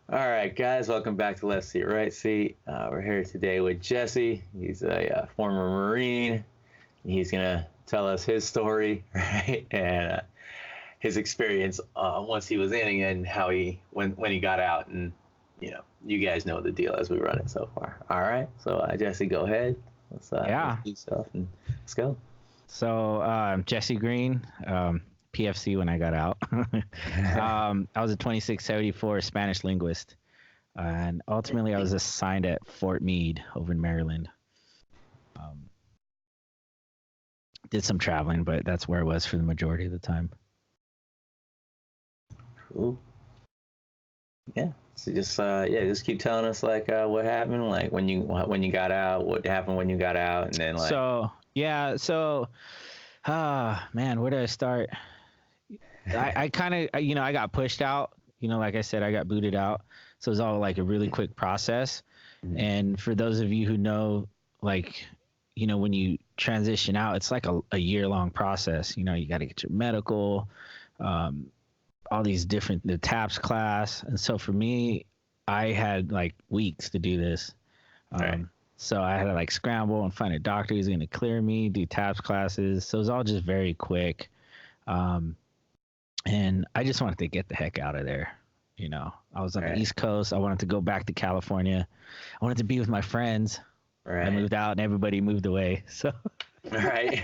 All right, guys, welcome back to Left Seat, Right Seat. We're here today with Jesse. He's a former Marine. He's gonna tell us his story, right, and his experience once he was in, and how he when he got out, and you guys know the deal as we run it so far. All right, so Jesse, go ahead. Let's Yeah. do stuff and let's go. So Jesse Green, PFC when I got out. I was a 2674 Spanish linguist, and ultimately I was assigned at Fort Meade over in Maryland. Um, did some traveling, but that's where I was for the majority of the time. Cool. Yeah. So just keep telling us like what happened, like when you got out, what happened when you got out, and then like. Man, where do I start? I kind of, I got pushed out. Like I said, I got booted out. So it was all like a really quick process. Mhm. And for those of you who know, like, when you transition out, it's like a year-long process. You got to get your medical, um, all these different, the TAPS class. And so for me, I had like weeks to do this. Right. So I had to like scramble and find a doctor who's going to clear me, do TAPS classes. So it was all just very quick. Um, and I just wanted to get the heck out of there. I was on the Right. East Coast. I wanted to go back to California. I wanted to be with my friends. I Right. moved out and everybody moved away. So, Right.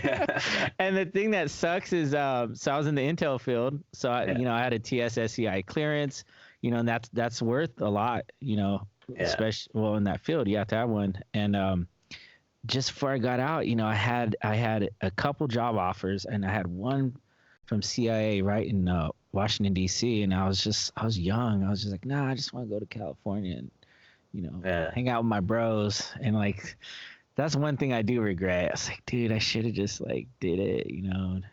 and the thing that sucks is, so I was in the intel field. So I had a TSSCI clearance, and that's worth a lot, Yeah. especially in that field, you have to have one. And, just before I got out, I had a couple job offers, and I had one from CIA right in Washington D.C. And I was young. I was just like, nah, I just want to go to California and Yeah. hang out with my bros. And like, that's one thing I do regret. I was like, dude, I should have just like did it,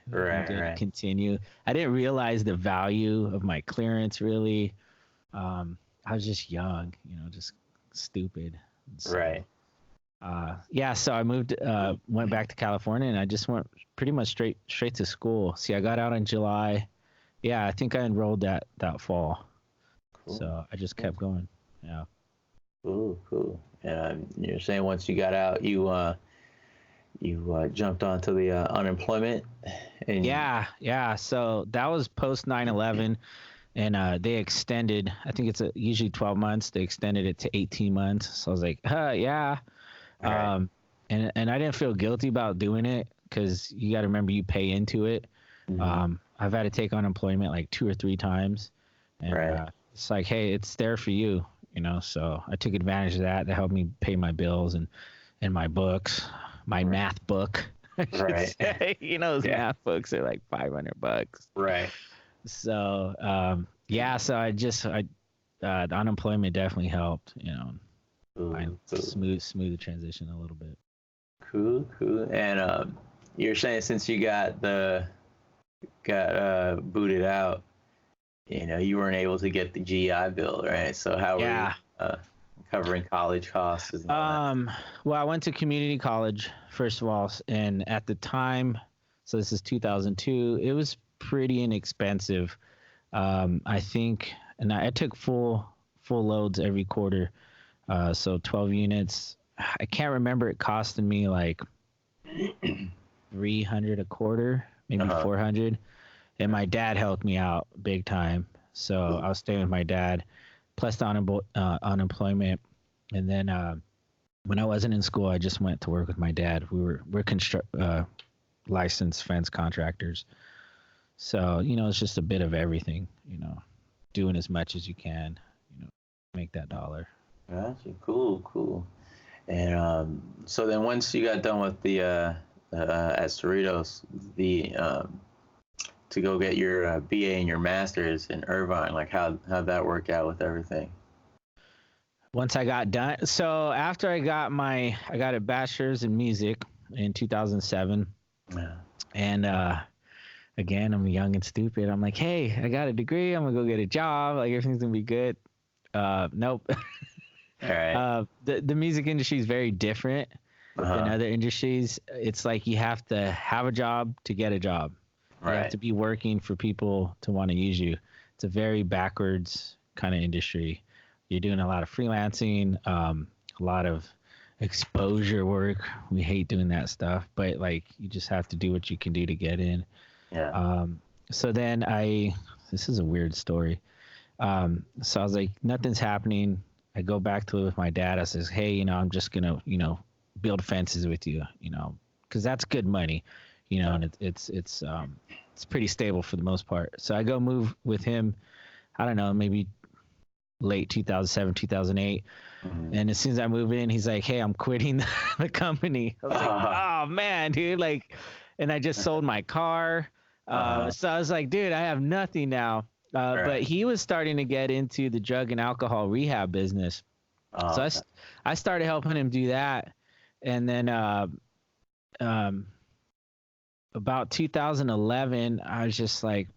Right. didn't Right. continue. I didn't realize the value of my clearance really. I was just young, just stupid. So Right. yeah, so I moved, went back to California, and I just went pretty much straight to school. See, I got out in July. Yeah, I think I enrolled that fall. Cool. So I just kept going. Yeah. Cool. Cool. And you're saying once you got out, you jumped onto the unemployment, and Yeah. So that was post 9/11, and they extended. I think it's usually 12 months. They extended it to 18 months. So I was like, yeah. right. Um, and I didn't feel guilty about doing it because you got to remember you pay into it. Mhm. I've had to take unemployment like 2 or 3 times, and Right. it's like, hey, it's there for you, So I took advantage of that to help me pay my bills and my books, my Right. math book. I should Right. say, those Yeah. math books are like $500. Right. So yeah, so the unemployment definitely helped, I Cool. Cool. smooth the transition a little bit. Cool. Cool. And you're saying since you got booted out, you weren't able to get the GI Bill, right? So how were you Yeah. uh, covering college costs and all that? Um, well, I went to community college first of all, and at the time, so this is 2002. It was pretty inexpensive. I think, and I took full loads every quarter. So 12 units. I can't remember it costing me like 300 a quarter, maybe Uh-huh. 400. And my dad helped me out big time. So Cool. I was staying with my dad, plus the unemployment. And then when I wasn't in school, I just went to work with my dad. We're licensed fence contractors, so it's just a bit of everything. Doing as much as you can, make that dollar. Gotcha. Cool. Cool. And so then once you got done with the at Cerritos, the to go get your BA and your master's in Irvine, like how'd that work out with everything? Once I got done, so after I got a bachelor's in music in 2007, Yeah. and again, I'm young and stupid. I'm like, hey, I got a degree. I'm gonna go get a job. Like everything's gonna be good. Nope. All right. The music industry is very different than Uh-huh. other industries. It's like you have to have a job to get a job. You have Right. to be working for people to want to use you. It's a very backwards kind of industry. you're doing a lot of freelancing, a lot of exposure work. We hate doing that stuff, but like you just have to do what you can do to get in. Yeah. So then this is a weird story. So I was like, nothing's happening. I go back to live with my dad. I says, hey, I'm just gonna, build fences with you, because that's good money, and it's pretty stable for the most part. So I go move with him. I don't know, maybe late 2007, 2008. Mm-hmm. And as soon as I move in, he's like, hey, I'm quitting the company. I was like, oh man, dude. Like, and I just sold my car. So I was like, dude, I have nothing now. Right. But he was starting to get into the drug and alcohol rehab business. So I started helping him do that. And then about 2011, I was just like,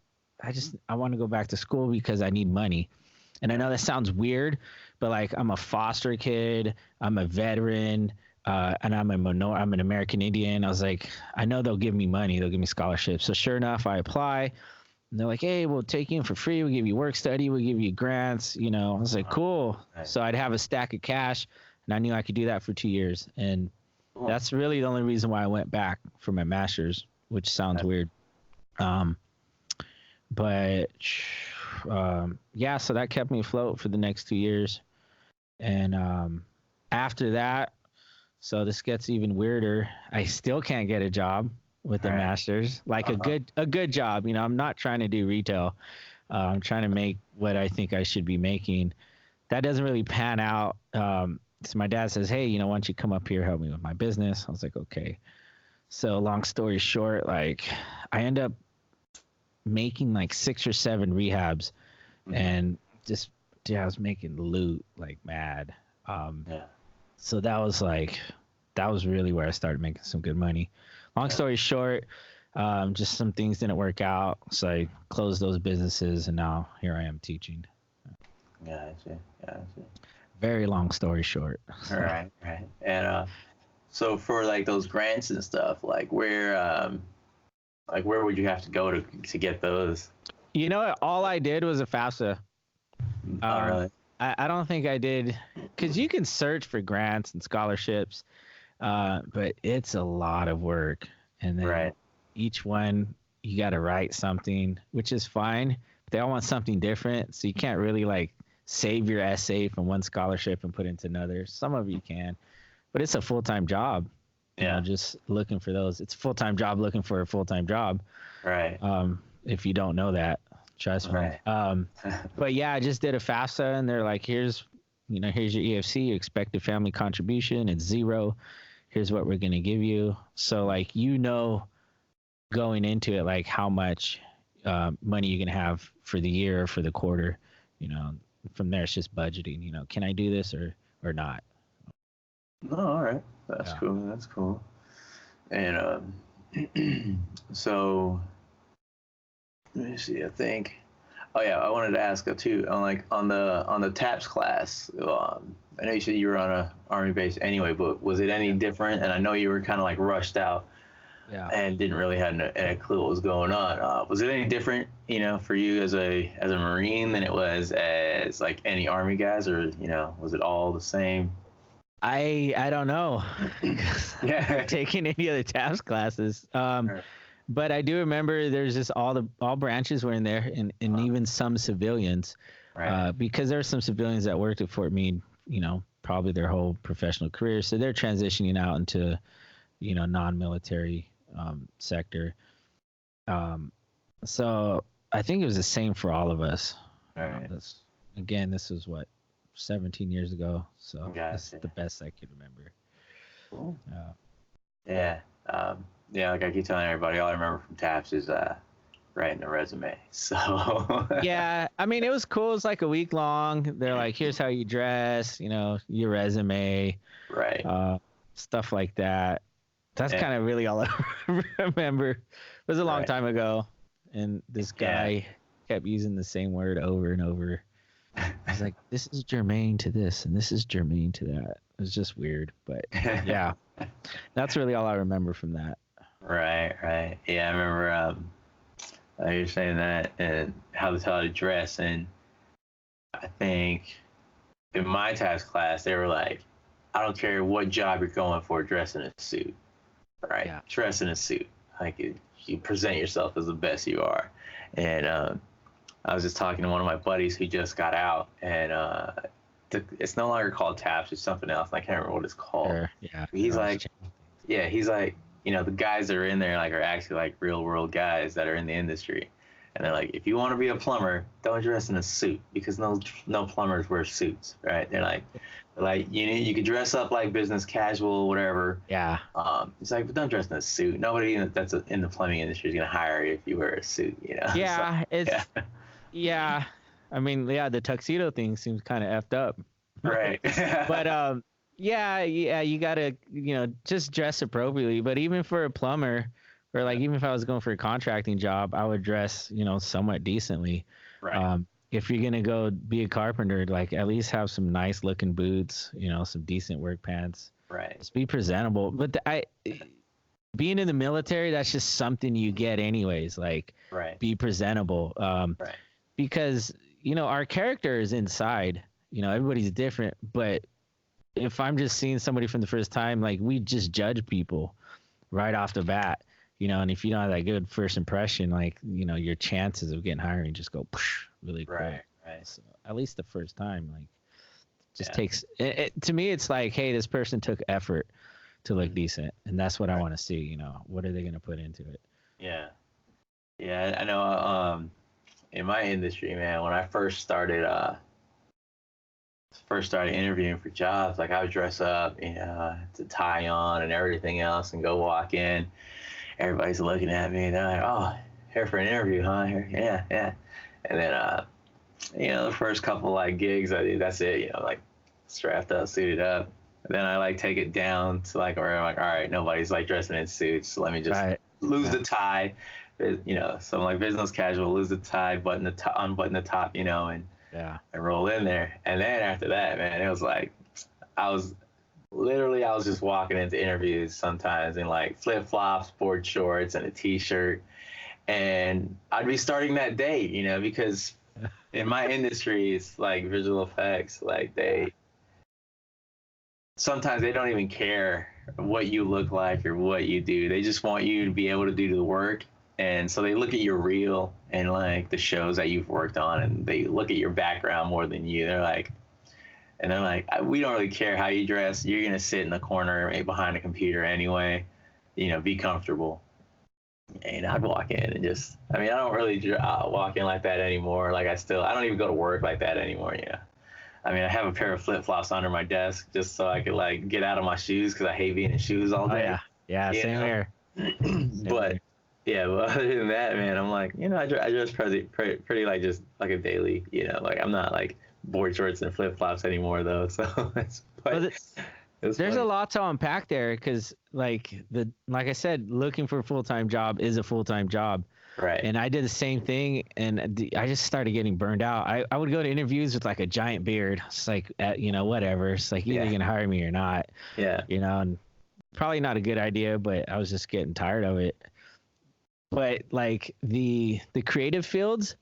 I want to go back to school because I need money. And I know that sounds weird, but like I'm a foster kid, I'm a veteran, and I'm an American Indian. I was like, I know they'll give me money, they'll give me scholarships. So sure enough, I apply. And they're like, hey, we'll take you in for free. We'll give you work study. We'll give you grants. I was like, cool. Right. So I'd have a stack of cash, and I knew I could do that for 2 years. And that's really the only reason why I went back for my master's, which sounds weird. But yeah, so that kept me afloat for the next 2 years. And after that, so this gets even weirder. I still can't get a job with a master's, like a good job. I'm not trying to do retail. I'm trying to make what I think I should be making. That doesn't really pan out. So my dad says, hey, why don't you come up here, help me with my business? I was like, okay. So long story short, like I end up making like 6 or 7 rehabs, and just, dude, I was making loot like mad. So that was really where I started making some good money. Long story short, just some things didn't work out, so I closed those businesses, and now here I am teaching. Gotcha. Very long story short. Right. And so for like those grants and stuff, like where would you have to go to get those? All I did was a FAFSA. Really? I don't think I did, because you can search for grants and scholarships, but it's a lot of work. And then each one, you got to write something, which is fine. But they all want something different. So you can't really like save your essay from one scholarship and put it into another. Some of you can, but it's a full-time job. Just looking for those. It's a full-time job looking for a full-time job. Right. If you don't know that, trust me. But yeah, I just did a FAFSA, and they're like, here's your EFC, your expected family contribution. It's 0. Here's what we're going to give you. So like, going into it, like how much money you can have for the year or for the quarter, from there, it's just budgeting, can I do this or not? No, all right. That's cool. And so let me see, I think. Oh yeah, I wanted to ask too. On the TAPS class, I know you said you were on a Army base anyway, but was it any different? And I know you were kind of like rushed out, and didn't really have a clue what was going on. Was it any different, for you as a Marine than it was as like any Army guys, or was it all the same? I don't know. Taking any other TAPS classes. But I do remember there's just all branches were in there, and even some civilians, because there are some civilians that worked at Fort Meade, probably their whole professional career. So they're transitioning out into, non-military sector. So I think it was the same for all of us. This was what, 17 years ago. So that's the best I could remember. Cool. Like I keep telling everybody, all I remember from TAPS is writing a resume. So yeah, I mean, it was cool. It was like a week long. They're like, here's how you dress, your resume, stuff like that. That's kind of really all I remember. It was a long time ago, and this guy kept using the same word over and over. He's like, this is germane to this, and this is germane to that. It was just weird, but yeah, that's really all I remember from that. Right. Yeah, I remember you're saying that, and how to dress, and I think in my task class, they were like, I don't care what job you're going for, dress in a suit, right? Yeah. Dress in a suit. Like you present yourself as the best you are. And I was just talking to one of my buddies who just got out, and it's no longer called TAPS, it's something else. And I can't remember what it's called. Sure. Yeah. He's like, yeah, he's like, the guys that are in there like are actually like real world guys that are in the industry. And they're like, if you want to be a plumber, don't dress in a suit, because no plumbers wear suits, right? They're like you could dress up like business casual, whatever. Yeah. It's like, but don't dress in a suit. Nobody that's in the plumbing industry is gonna hire you if you wear a suit, Yeah, So, it's yeah. I mean, yeah, the tuxedo thing seems kind of effed up. right. But yeah, you gotta, just dress appropriately. But even for a plumber, or like even if I was going for a contracting job, I would dress, somewhat decently. Right. If you're gonna go be a carpenter, like at least have some nice looking boots, some decent work pants. Right. Just be presentable. But being in the military, that's just something you get anyways. Like, Right. be presentable. Right. Because our character is inside. Everybody's different. But if I'm just seeing somebody from the first time, like, we just judge people right off the bat. And if you don't have that good first impression, like, your chances of getting hired just go really quick. Right. So at least the first time, like, just Yeah. takes to me, it's like, hey, this person took effort to look decent, and that's what I want to see. What are they going to put into it? Yeah. Yeah, I know. In my industry, man, when I first started interviewing for jobs, like I would dress up, to tie on and everything else, and go walk in. Everybody's looking at me, and they're like, "Oh, here for an interview, huh?" Yeah, yeah. And then, the first couple like gigs I do, that's it. Like strapped up, suited up. And then I like take it down to like where I'm like, all right, nobody's like dressing in suits, so let me just lose the tie. So I'm like business casual, lose the tie, unbutton the top, and roll in there. And then after that, man, it was like I was just walking into interviews sometimes in like flip flops, board shorts, and a t-shirt, and I'd be starting that day, because in my industry, it's like visual effects, like sometimes they don't even care what you look like or what you do. They just want you to be able to do the work. And so they look at your reel and like the shows that you've worked on, and they look at your background more than you. They're like, we don't really care how you dress. You're going to sit in the corner behind a computer anyway, be comfortable. And I'd walk in and I don't really walk in like that anymore. Like I don't even go to work like that anymore. I have a pair of flip flops under my desk just so I could like get out of my shoes, because I hate being in shoes all day. Yeah, same here. But yeah, well, other than that, man, I'm like, I dress pretty like just like a daily, like I'm not like board shorts and flip flops anymore though. So there's a lot to unpack there, because like I said, looking for a full-time job is a full-time job. Right. And I did the same thing, and I just started getting burned out. I would go to interviews with like a giant beard. It's like, whatever. It's like, either you're gonna hire me or not. Yeah. And probably not a good idea, but I was just getting tired of it. But like the creative fields,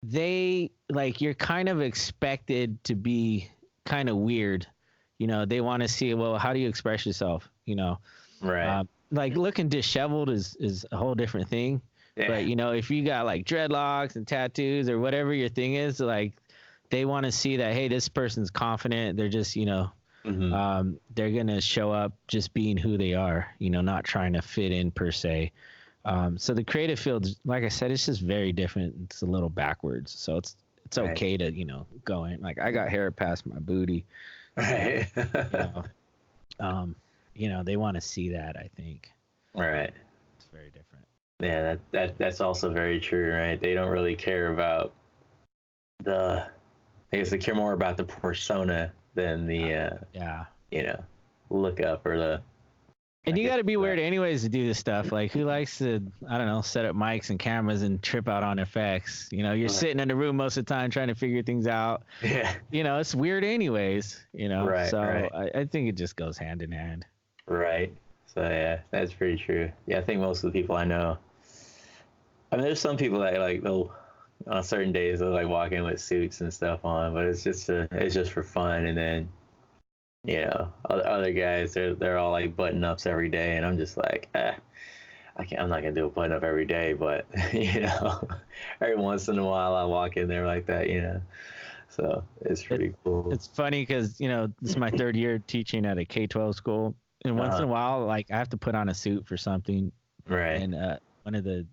they like, you're kind of expected to be kind of weird. They want to see, well, how do you express yourself? Right. Like looking disheveled is a whole different thing. Yeah. But if you got like dreadlocks and tattoos or whatever your thing is, like they want to see that, hey, this person's confident. They're just, they're gonna show up just being who they are, not trying to fit in per se. So the creative field, like I said, it's just very different. It's a little backwards. So it's okay to go in. Like I got hair past my booty. Right. They want to see that, I think. Right. It's very different. Yeah, that's also very true, right? They don't really care about I guess they care more about the persona than the look up or the. And you got to be weird anyways to do this stuff. Like, who likes to, I don't know, set up mics and cameras and trip out on effects? You're sitting in the room most of the time trying to figure things out. Yeah. It's weird anyways, Right, So right. I think it just goes hand in hand. Right. So, yeah, that's pretty true. Yeah, I think most of the people I know, there's some people that, like, they'll on certain days I like walk in with suits and stuff on, but it's just for fun. And then other guys they're all like button ups every day, and I'm just like, I'm not gonna do a button up every day, but every once in a while I walk in there like that, So it's pretty cool. It's funny because this is my third year teaching at a K-12 school, and once in a while, like I have to put on a suit for something. Right. And one of the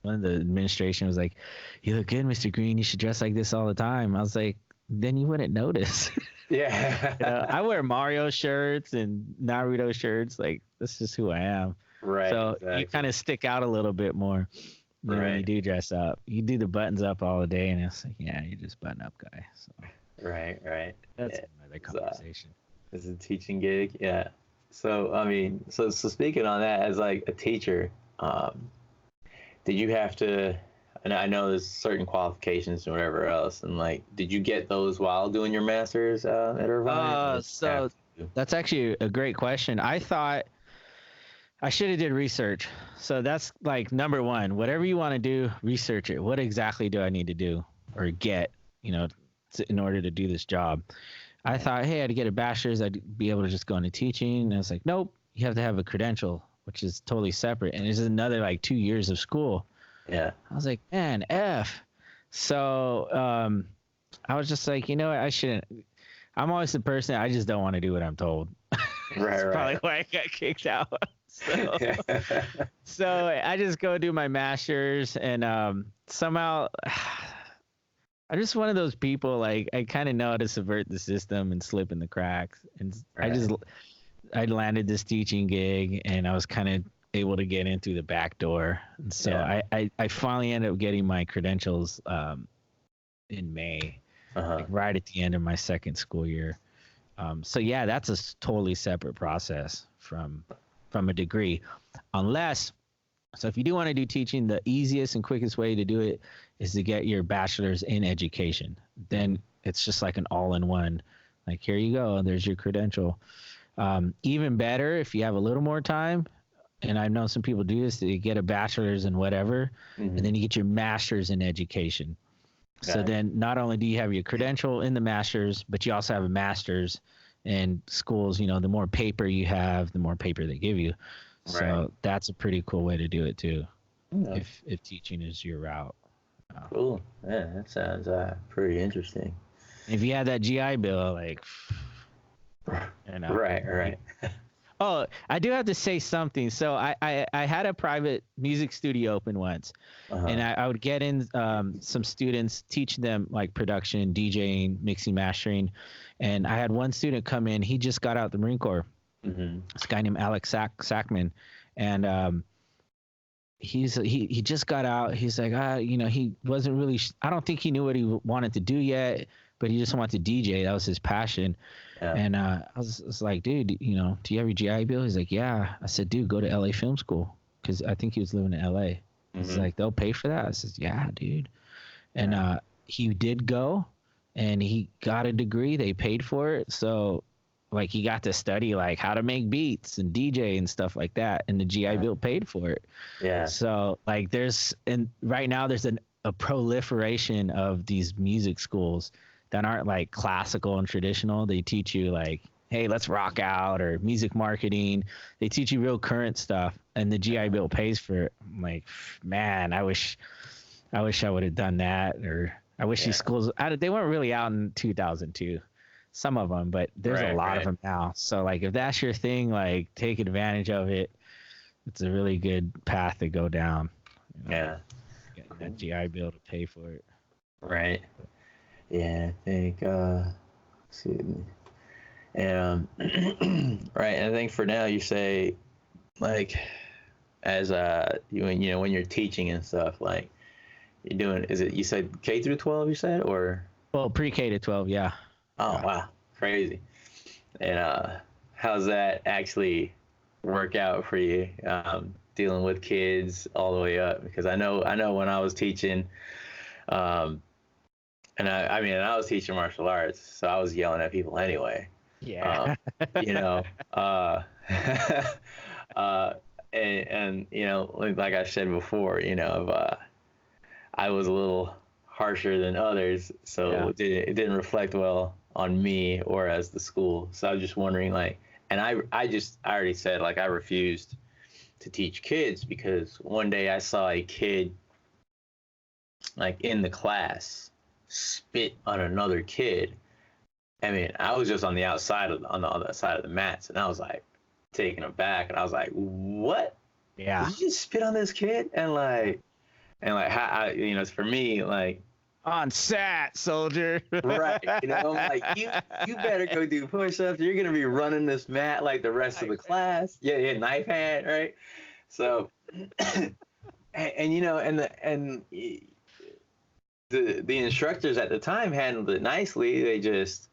administration was like, "You look good, Mr. Green. You should dress like this all the time." I was like, "Then you wouldn't notice." Yeah. I wear Mario shirts and Naruto shirts. Like, this is who I am. Right. So you kind of stick out a little bit more when you do dress up. You do the buttons up all the day, and it's like, yeah, you're just button up guy. So. Right. That's another conversation. It's a teaching gig, yeah. So I mean, so speaking on that, as like a teacher, did you have to? And I know there's certain qualifications and whatever else, and like, did you get those while doing your master's at Irvine? So that's actually a great question. I thought I should have did research. So that's like number one. Whatever you want to do, research it. What exactly do I need to do or get, in order to do this job? I thought, hey, I'd get a bachelor's. I'd be able to just go into teaching. And I was like, nope, you have to have a credential, which is totally separate. And it's another like 2 years of school. Yeah. I was like, man, F. So I was just like, I shouldn't. I'm always the person, I just don't want to do what I'm told. That's probably why I got kicked out. So I just go do my master's, and somehow I'm just one of those people, like, I kind of know how to subvert the system and slip in the cracks. And I landed this teaching gig, and I was kind of able to get in through the back door. And so I finally ended up getting my credentials in May, like right at the end of my second school year. So yeah, that's a totally separate process from a degree. So if you do want to do teaching, the easiest and quickest way to do it is to get your bachelor's in education. Then it's just like an all-in-one. Like, here you go, there's your credential. Even better if you have a little more time, and I know some people do this, they get a bachelor's in whatever, and then you get your master's in education. Okay. So then not only do you have your credential in the master's, but you also have a master's. And schools, the more paper you have, the more paper they give you. So that's a pretty cool way to do it too, if teaching is your route. Cool. Yeah, that sounds pretty interesting. If you had that GI Bill, like, Right. Oh, I do have to say something. So I had a private music studio open once, and I would get in some students, teach them like production, DJing, mixing, mastering. And I had one student come in. He just got out the Marine Corps. This guy named Alex Sackman, and he just got out. He's like, he wasn't really. I don't think he knew what he wanted to do yet, but he just wanted to DJ. That was his passion. Yeah. And I was like, dude, do you have your GI Bill? He's like, yeah. I said, dude, go to LA Film School, because I think he was living in LA. He's like, they'll pay for that. I said, yeah, dude. And he did go, and he got a degree. They paid for it. So like, he got to study like how to make beats and DJ and stuff like that. And the GI Bill paid for it. Yeah. So like right now there's a proliferation of these music schools that aren't like classical and traditional. They teach you like, hey, let's rock out, or music marketing. They teach you real current stuff, and the GI Bill pays for it. I'm like, man, I wish I would have done that. Or I wish these schools, they weren't really out in 2002, some of them, but there's a lot of them now. So like, if that's your thing, like, take advantage of it. It's a really good path to go down. Getting that GI Bill to pay for it. Right. Yeah, I think, and right. And I think for now you say, like, as when you're teaching and stuff, like, you're doing, you said K through 12, you said, or? Well, pre-K to 12, yeah. Oh, wow. Crazy. And how's that actually work out for you, dealing with kids all the way up? Because I know when I was teaching, and I was teaching martial arts, so I was yelling at people anyway. Yeah. And like I said before, I was a little harsher than others, so Yeah. it didn't reflect well on me or as the school. So I was just wondering, like, and I already said, like, I refused to teach kids because one day I saw a kid, like, in the class spit on another kid. I mean, I was just on the outside of on the other side of the mats, and I was like taken aback, and I was like, "What? Yeah. Did you just spit on this kid?" And like how for me, like, On sat, soldier. right, I'm like, you better go do push-ups. You're gonna be running this mat like the rest of the class. Yeah, yeah, knife hand, right? So, and the instructors at the time handled it nicely. They just,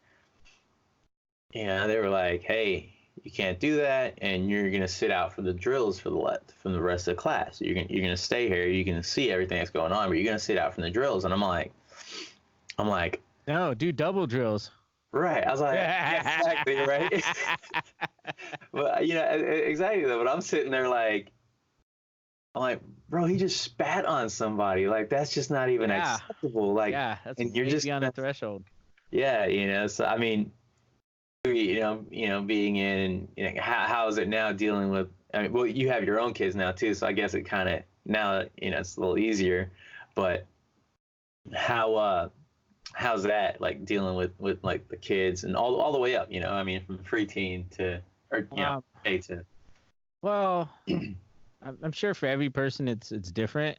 they were like, "Hey, you can't do that, and you're gonna sit out for the drills from the rest of the class. You're gonna stay here. You can see everything that's going on, but you're gonna sit out from the drills." And I'm like, No, do double drills. right. I was like, yeah, exactly, right. But exactly though. But I'm sitting there like, I'm like, bro, he just spat on somebody. Like, that's just not even acceptable. Like, yeah, that's and you're just on the threshold. Yeah, so I mean, being in, and how is it now dealing with? I mean, well, you have your own kids now too, so I guess it kind of now it's a little easier. But how's that like dealing with like the kids and all the way up? I mean, from preteen to A to. Well, I'm sure for every person it's different.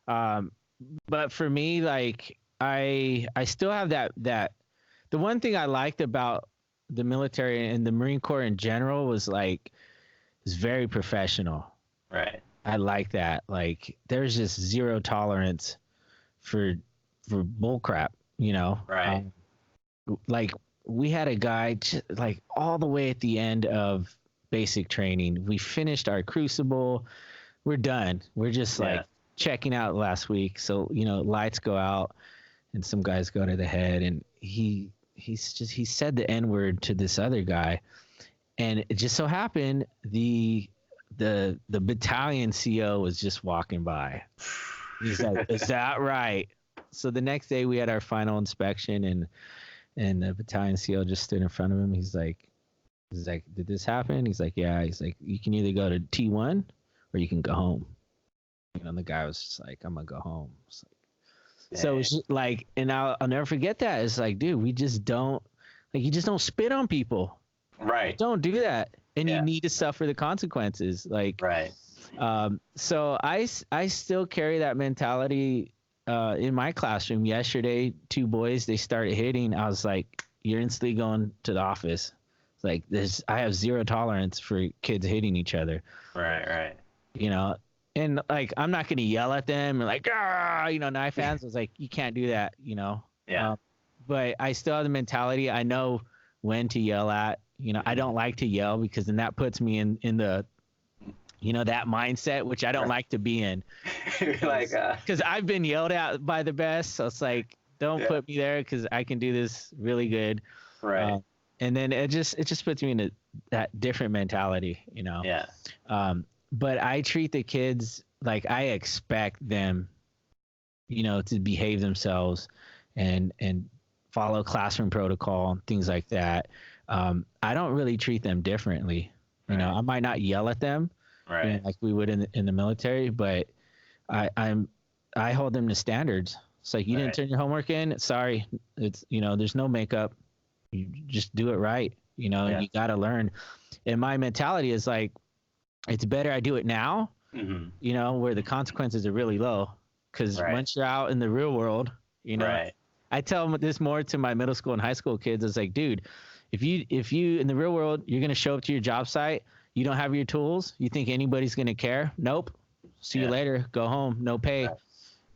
But for me, like I still have that the one thing I liked about the military and the Marine Corps in general was like it's very professional. Right. I like that. Like there's just zero tolerance for bull crap, Right. Like we had a guy like all the way at the end of basic training. We finished our crucible. We're done. We're just like checking out last week. So, lights go out and some guys go to the head and he said the N-word to this other guy. And it just so happened the battalion CO was just walking by. He's like, "Is that right?" So the next day we had our final inspection and the battalion CO just stood in front of him. He's like, "Did this happen?" He's like, "Yeah." He's like, "You can either go to T1 or you can go home." And the guy was just like, "I'm gonna go home." So it's just like, and I'll never forget that. It's like, dude, we just don't you just don't spit on people. Right. Don't do that, and you need to suffer the consequences. Like, right. So I still carry that mentality in my classroom. Yesterday, 2 boys, they started hitting. I was like, "You're instantly going to the office." It's like I have zero tolerance for kids hitting each other. Right. And like I'm not gonna yell at them and like knife hands. I was like, you can't do that, Yeah. But I still have the mentality. I know when to yell at. I don't like to yell because then that puts me in the that mindset, which I don't like to be in. Like, because I've been yelled at by the best, so it's like, don't put me there because I can do this really good. Right. And then it just puts me in that different mentality, Yeah. But I treat the kids like I expect them, to behave themselves and follow classroom protocol, things like that. I don't really treat them differently. I might not yell at them, right, like we would in the military, but I hold them to standards. It's like, you didn't turn your homework in. Sorry, it's there's no makeup. You just do it right. You got to learn. And my mentality is like, it's better I do it now, where the consequences are really low. Because once you're out in the real world, I tell them this more to my middle school and high school kids. It's like, dude, if you in the real world, you're going to show up to your job site, you don't have your tools, you think anybody's going to care? Nope. See you later. Go home. No pay.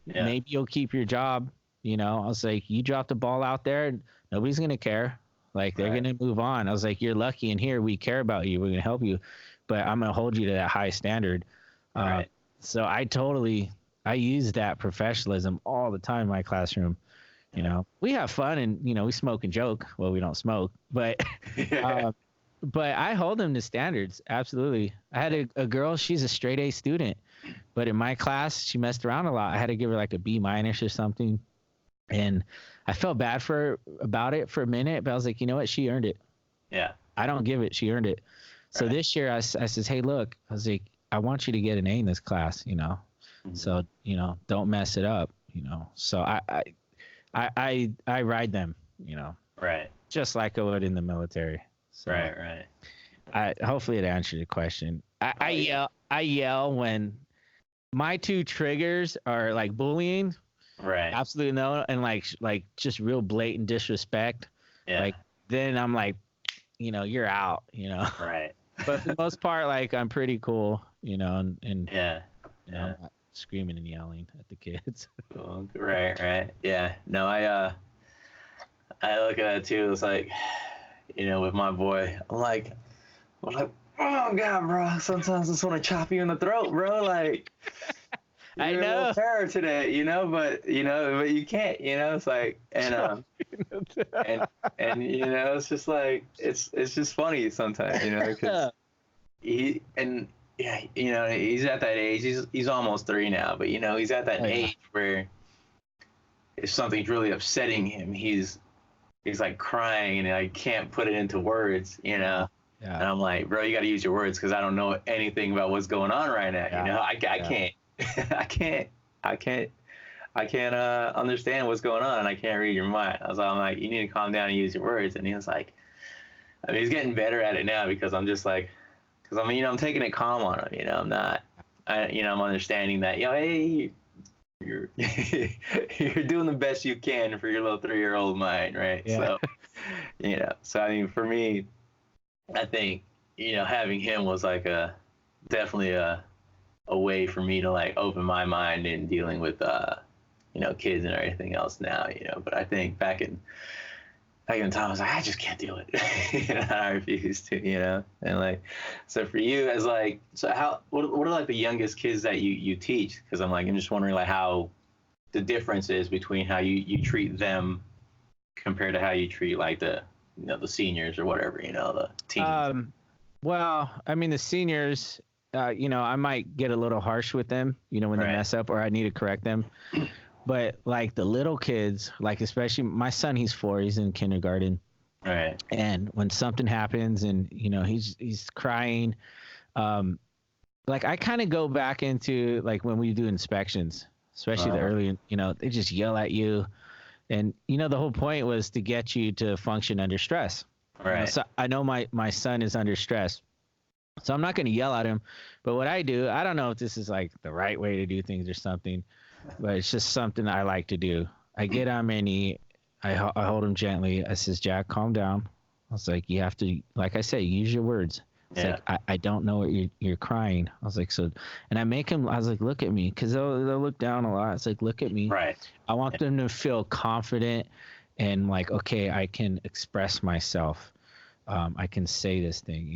Yeah. Maybe you'll keep your job. I was like, you drop the ball out there, nobody's going to care. Like, they're going to move on. I was like, you're lucky, and here we care about you. We're going to help you. But I'm going to hold you to that high standard. So I use that professionalism all the time in my classroom. We have fun and, we smoke and joke. Well, we don't smoke, but I hold them to standards. Absolutely. I had a girl, she's a straight A student, but in my class, she messed around a lot. I had to give her like a B- or something. And I felt bad about it for a minute, but I was like, you know what? She earned it. Yeah. I don't give it. She earned it. So Right. this year I says, hey, look, I was like, I want you to get an A in this class, Mhm. so, don't mess it up, so I ride them, Right. just like I would in the military. So Right. Right. hopefully it answered your question. I yell when my two triggers are like bullying, Right. absolutely no, and like just real blatant disrespect. Yeah. Like then I'm like, you're out, Right. But for the most part, like I'm pretty cool, and Yeah. I'm Yeah. not screaming and yelling at the kids. Cool. Right. Right. Yeah. No, I look at it too. It's like, with my boy, I'm like, oh god, bro. Sometimes I just want to chop you in the throat, bro. Like, I you're a little know. terror today, but you can't, It's like, and it's just like it's just funny sometimes, because yeah, he's at that age. He's almost 3 now, but he's at that Oh, yeah. age where if something's really upsetting him, he's like crying and I can't put it into words, Yeah. And I'm like, bro, you got to use your words because I don't know anything about what's going on right now. Yeah. I can't, I can't understand what's going on and I can't read your mind. I'm like, you need to calm down and use your words. And he was like, I mean, he's getting better at it now because I'm just like, because I'm taking it calm on him. I'm not, I'm understanding that, hey, you're you're doing the best you can for your little 3-year-old mind, right? Yeah. So I mean, for me, I think having him was like definitely a way for me to like open my mind in dealing with kids and everything else now. But I think back in time, I was like, I just can't do it. I refuse to. And like, so for you, as like, so what are like the youngest kids that you teach? Because I'm just wondering like how the difference is between how you treat them compared to how you treat like the the seniors or whatever, the teens. Well, I mean the seniors, I might get a little harsh with them, when they Right. mess up or I need to correct them. But like the little kids, like especially my son, he's 4, he's in kindergarten. Right. And when something happens and he's crying, like I kind of go back into like when we do inspections, especially the early, they just yell at you. And the whole point was to get you to function under stress. Right. So I know my son is under stress. So I'm not going to yell at him. But what I do, I don't know if this is like the right way to do things or something, but it's just something I like to do. I get on my knee, I hold him gently. I says, Jack, calm down. I was like, you have to, like I say, use your words. It's like, I don't know what you're crying. I was like, so, and I was like, look at me. Cause they'll look down a lot. It's like, look at me. Right. I want them to feel confident and like, okay, I can express myself. I can say this thing,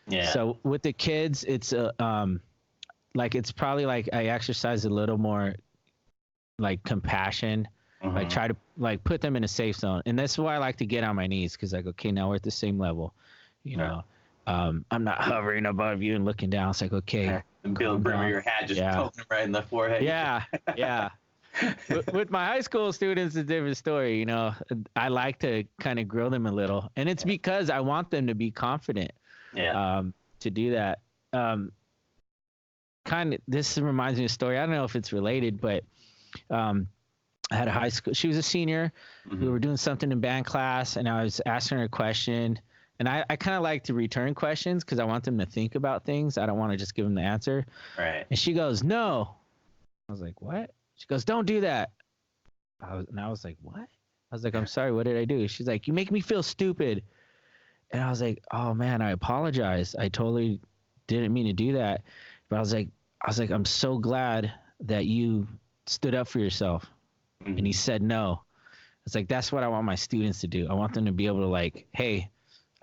Yeah. So with the kids, it's like, it's probably like I exercise a little more like compassion, like try to like put them in a safe zone. And that's why I like to get on my knees. Cause like, okay, now we're at the same level, I'm not hovering above you and looking down. It's like, okay. And Bill brim of your hat just poking him right in the forehead. Yeah. Yeah. With my high school students, it's a different story. I like to kind of grill them a little, and it's because I want them to be confident. Yeah. To do that. This reminds me of a story. I don't know if it's related, but I had a high school. She was a senior. Mm-hmm. We were doing something in band class, and I was asking her a question. And I kind of like to return questions because I want them to think about things. I don't want to just give them the answer. Right. And she goes, no. I was like, what? She goes, don't do that. I was like, what? I was like, I'm sorry. What did I do? She's like, you make me feel stupid. And I was like, oh man, I apologize. I totally didn't mean to do that. But I was like, I'm so glad that you stood up for yourself. Mm-hmm. And he said no. It's like, that's what I want my students to do. I want them to be able to like, hey,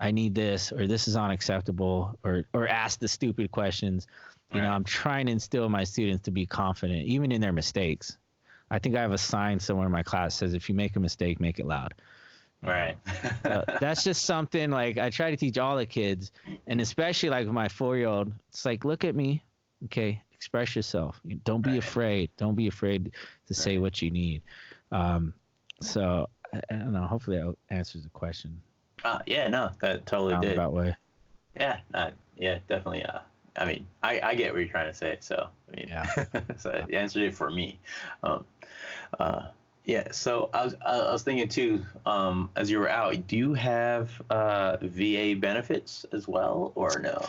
I need this, or this is unacceptable, or ask the stupid questions. I'm trying to instill my students to be confident, even in their mistakes. I think I have a sign somewhere in my class that says, if you make a mistake, make it loud. Right. That's just something like I try to teach all the kids, and especially like my 4-year-old. It's like, look at me. Okay. Express yourself. Don't be afraid. Don't be afraid to say what you need. So I don't know. Hopefully that answers the question. Yeah, no, that totally did. Roundabout way. Yeah, yeah, definitely. I mean, I get what you're trying to say. So, I mean, Yeah. so it answered it for me. Um, yeah. So I was thinking too. As you were out, do you have VA benefits as well, or no?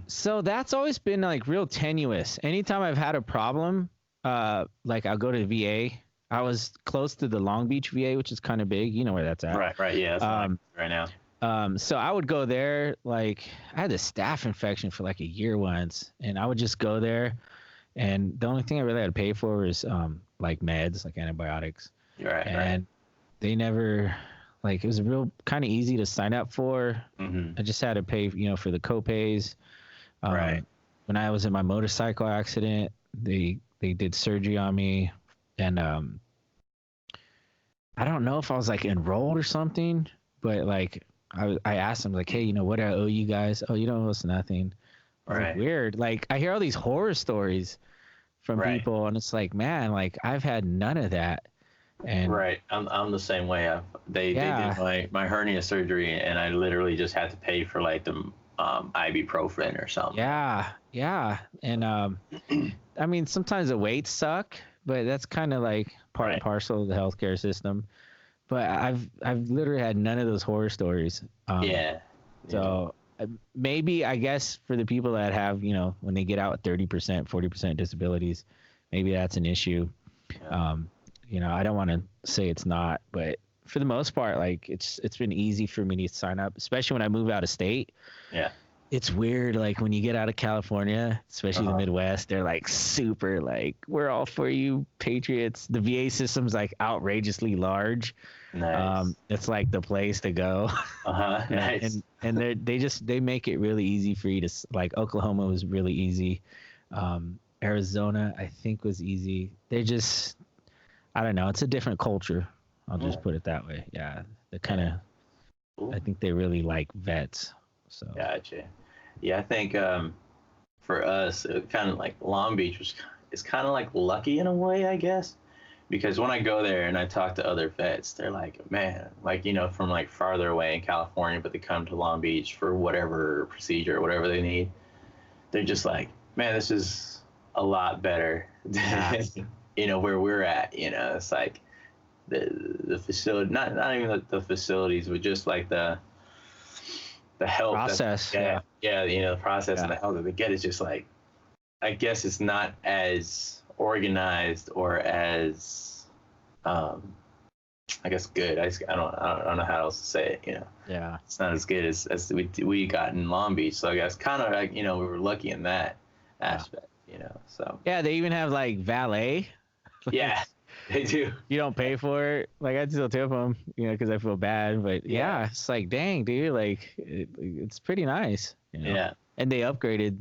So that's always been like real tenuous. Anytime I've had a problem, like I'll go to VA. I was close to the Long Beach VA, which is kind of big. You know where that's at. Right. Yeah, that's right now. So I would go there. Like I had a staph infection for like a year once, and I would just go there. And the only thing I really had to pay for was like meds, like antibiotics. Right. And they never, like, it was real kind of easy to sign up for. I just had to pay, for the copays. Right. When I was in my motorcycle accident, they did surgery on me, and I don't know if I was like enrolled or something, but like I asked them like, hey, what do I owe you guys? Oh, you don't owe us nothing. I was like, weird. Like I hear all these horror stories from people, and it's like, man, like I've had none of that. And I'm the same way. They did my hernia surgery, and I literally just had to pay for like the ibuprofen or something. Yeah. And I mean, sometimes the waits suck, but that's kind of like part and parcel of the healthcare system. But I've literally had none of those horror stories. So maybe, I guess, for the people that have, when they get out 30%, 40% disabilities, maybe that's an issue. I don't want to say it's not, but for the most part, like it's been easy for me to sign up, especially when I move out of state. Yeah. It's weird, like when you get out of California, especially the Midwest, they're like super like, we're all for you, patriots. The VA system's like outrageously large. Nice. It's like the place to go. Nice. And they make it really easy for you to, like, Oklahoma was really easy. Arizona, I think, was easy. They just, I don't know. It's a different culture. I'll just put it that way. Yeah. They kind of, cool. I think they really like vets. So. Gotcha. Yeah, I think for us, it kind of like Long Beach is kind of like lucky in a way, I guess, because when I go there and I talk to other vets, they're like, man, like, from like farther away in California, but they come to Long Beach for whatever procedure or whatever they need. They're just like, man, this is a lot better than, where we're at. It's like the facility, not even the facilities, but just like the help process. The process and the help that they get is just like, I guess it's not as organized or as I guess good. I don't know how else to say it. Yeah, it's not as good as we got in Long Beach. So I guess kind of like we were lucky in that aspect. So yeah, they even have like valet. Yeah, they do. You don't pay for it. Like, I'd still tip them, because I feel bad. But yeah, it's like, dang, dude, like it's pretty nice. Yeah. And they upgraded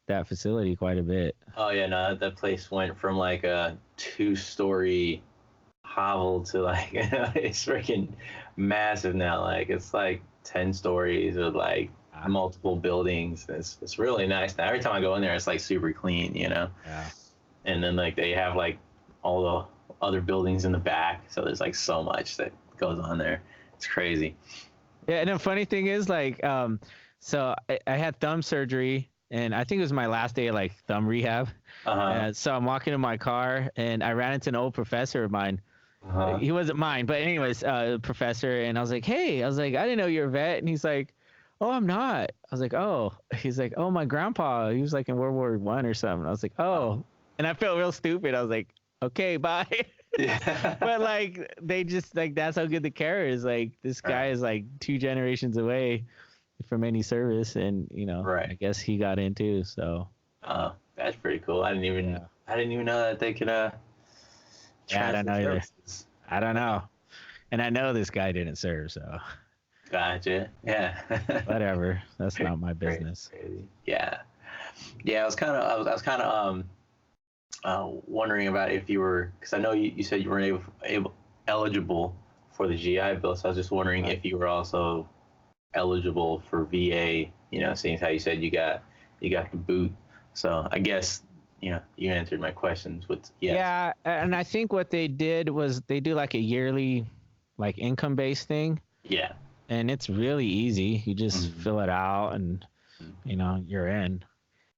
that facility quite a bit. Oh yeah, no, that place went from like a 2-story hovel to like it's freaking massive now. Like it's like 10 stories with like multiple buildings. It's really nice now. Every time I go in there, it's like super clean, Yeah. And then like they have like all the other buildings in the back, so there's like so much that goes on there. It's crazy. Yeah, and the funny thing is, like, so I had thumb surgery, and I think it was my last day of like thumb rehab. So I'm walking in my car, and I ran into an old professor of mine. He wasn't mine, but anyways, professor, and I was like, hey, I didn't know you're a vet, and he's like, oh, I'm not. I was like, oh. He's like, oh, my grandpa, he was like in World War I or something. I was like, oh. And I felt real stupid. I was like, okay, bye. Yeah. But like, they just like, that's how good the care is. Like, this guy is like 2 generations away from any service, and I guess he got in too. So that's pretty cool. I didn't even know that they could I don't know either. I don't know. And I know this guy didn't serve, so gotcha. Yeah. Whatever. That's not my business. Crazy. Yeah. I was kind of wondering about if you were, because I know you said you weren't eligible for the GI Bill, so I was just wondering if you were also eligible for VA. Seeing how you said you got the boot, so I guess you answered my questions with yes. Yeah, and I think what they did was they do like a yearly, like income based thing, Yeah. and it's really easy. You just fill it out, and you're in.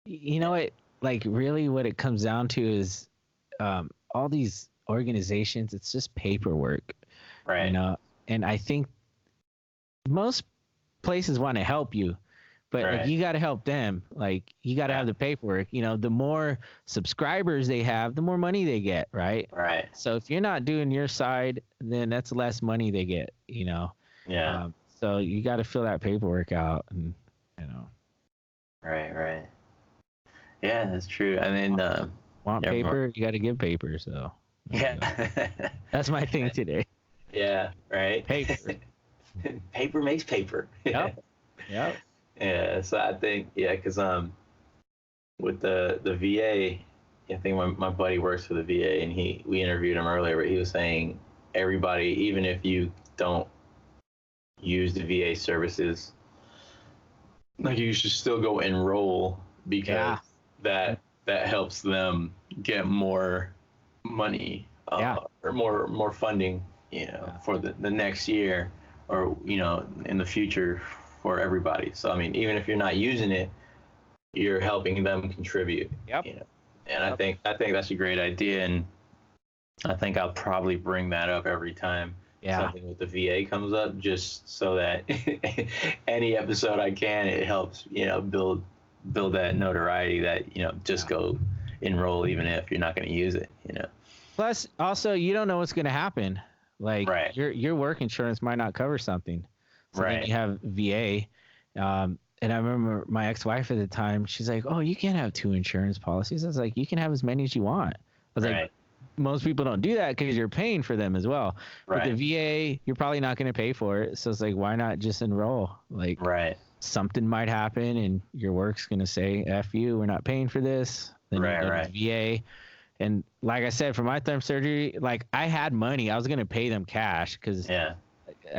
You know what? Like really, what it comes down to is all these organizations. It's just paperwork, Right. And I think most places want to help you, but like you got to help them. Like you got to have the paperwork. The more subscribers they have, the more money they get, right? Right. So if you're not doing your side, then that's less money they get. Yeah. So you got to fill that paperwork out, and Right. Yeah, that's true. I mean, want paper, you got to give paper. So yeah, that's my thing today. Yeah. Right. Paper. Paper makes paper. Yep. Yeah. So I think because with the VA, I think my buddy works for the VA, and we interviewed him earlier, but he was saying everybody, even if you don't use the VA services, like you should still go enroll because that helps them get more money or more funding, for the next year or in the future for everybody. So I mean, even if you're not using it, you're helping them contribute. Yep. And I think that's a great idea, and I think I'll probably bring that up every time something with the VA comes up, just so that any episode I can, it helps build that notoriety that just go enroll even if you're not going to use it. Plus, also you don't know what's going to happen. Like your work insurance might not cover something. So then you have VA. And I remember my ex-wife at the time, she's like, "Oh, you can't have 2 insurance policies." I was like, "You can have as many as you want." I was like, most people don't do that because you're paying for them as well. But the VA, you're probably not going to pay for it. So it's like, why not just enroll? Like something might happen and your work's going to say, F you, we're not paying for this. Then you go to the VA. And like I said, for my thumb surgery, like I had money. I was going to pay them cash because I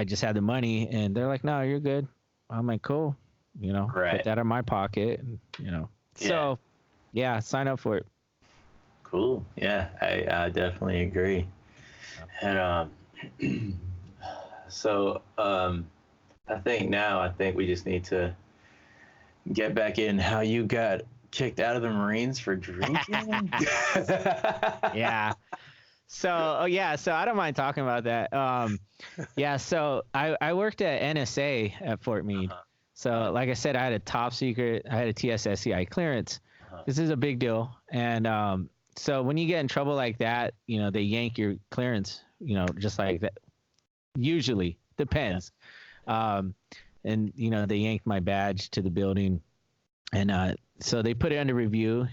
just had the money. And they're like, "No, you're good." I'm like, "Cool." Put that in my pocket, and, So, sign up for it. Cool. Yeah, I definitely agree. And so I think we just need to get back in how you got kicked out of the Marines for drinking. So I don't mind talking about that. So I worked at NSA at Fort Meade. So like I said, I had a top secret, I had a TSSCI clearance. This is a big deal. And so when you get in trouble like that, they yank your clearance, just like that. Usually, depends. And they yanked my badge to the building. And so they put it under review.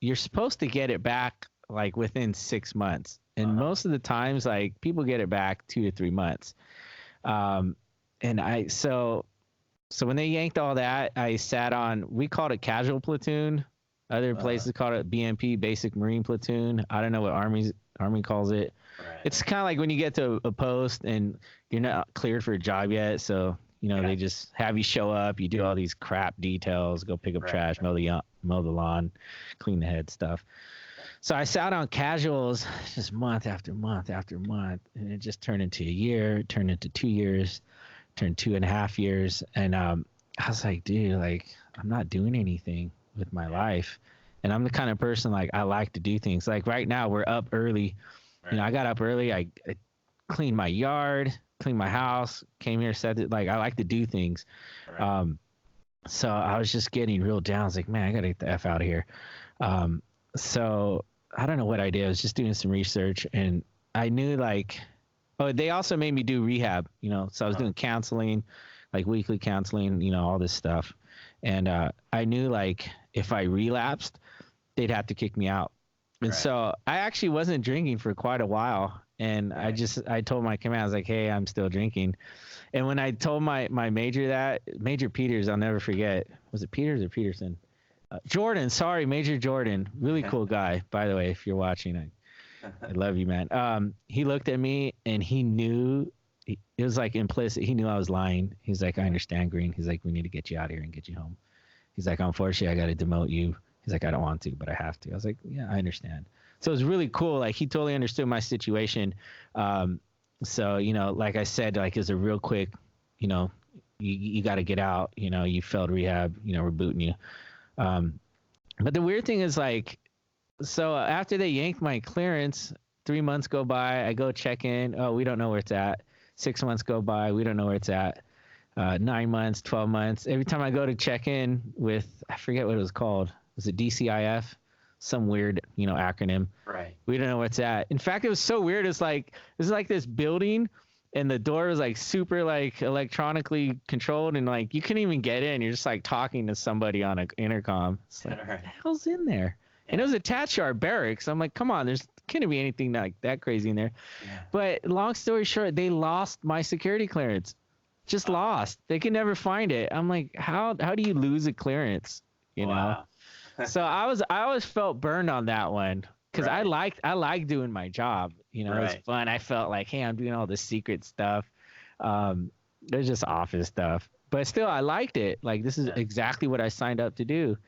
You're supposed to get it back like within 6 months. And most of the times, like people get it back 2 to 3 months. So when they yanked all that, I sat on, we called it casual platoon. Other places called it BMP, basic Marine platoon. I don't know what Army calls it. It's kind of like when you get to a post and you're not cleared for a job yet. So, they just have you show up, you do all these crap details, go pick up trash, mow the lawn, clean the head stuff. So I sat on casuals just month after month after month, and it just turned into a year, turned into 2 years, turned 2.5 years. And I was like, dude, like I'm not doing anything with my life. And I'm the kind of person, like I like to do things. Like right now we're up early. I got up early. I cleaned my yard, cleaned my house, came here, said that like I like to do things. So I was just getting real down. I was like, man, I gotta get the F out of here. So I don't know what I did. I was just doing some research, and I knew they also made me do rehab, so I was doing counseling, like weekly counseling, all this stuff. And I knew like if I relapsed, they'd have to kick me out. And so I actually wasn't drinking for quite a while. And I told my command, I was like, hey, I'm still drinking. And when I told my major that, Major Peters, I'll never forget. Was it Peters or Peterson? Major Jordan. Really cool guy, by the way, if you're watching. I love you, man. He looked at me and he knew, it was like implicit. He knew I was lying. He's like, I understand, Green. He's like, we need to get you out of here and get you home. He's like, unfortunately, I got to demote you He's like, I don't want to, but I have to. I was like, yeah, I understand. So it was really cool. Like he totally understood my situation. So, like I said, like it's a real quick, you know, you got to get out, you failed rehab, we're booting you. But the weird thing is like, so after they yanked my clearance, 3 months go by, I go check in. Oh, we don't know where it's at. 6 months go by, we don't know where it's at. 9 months, 12 months. Every time I go to check in with, I forget what it was called. Was it DCIF? Some weird, acronym. Right. We don't know where it's at. In fact, it was so weird. It's like this building, and the door was like super like electronically controlled, and like you couldn't even get in. You're just like talking to somebody on an intercom. It's like, what the hell's in there? Yeah. And it was attached to our barracks. I'm like, come on, there's couldn't be anything like that crazy in there. Yeah. But long story short, they lost my security clearance. Just lost. They could never find it. I'm like, how do you lose a clearance? You know? So I always felt burned on that one because I liked doing my job. It was fun. I felt like, hey, I'm doing all this secret stuff. There's just office stuff, but still I liked it. Like this is exactly what I signed up to do.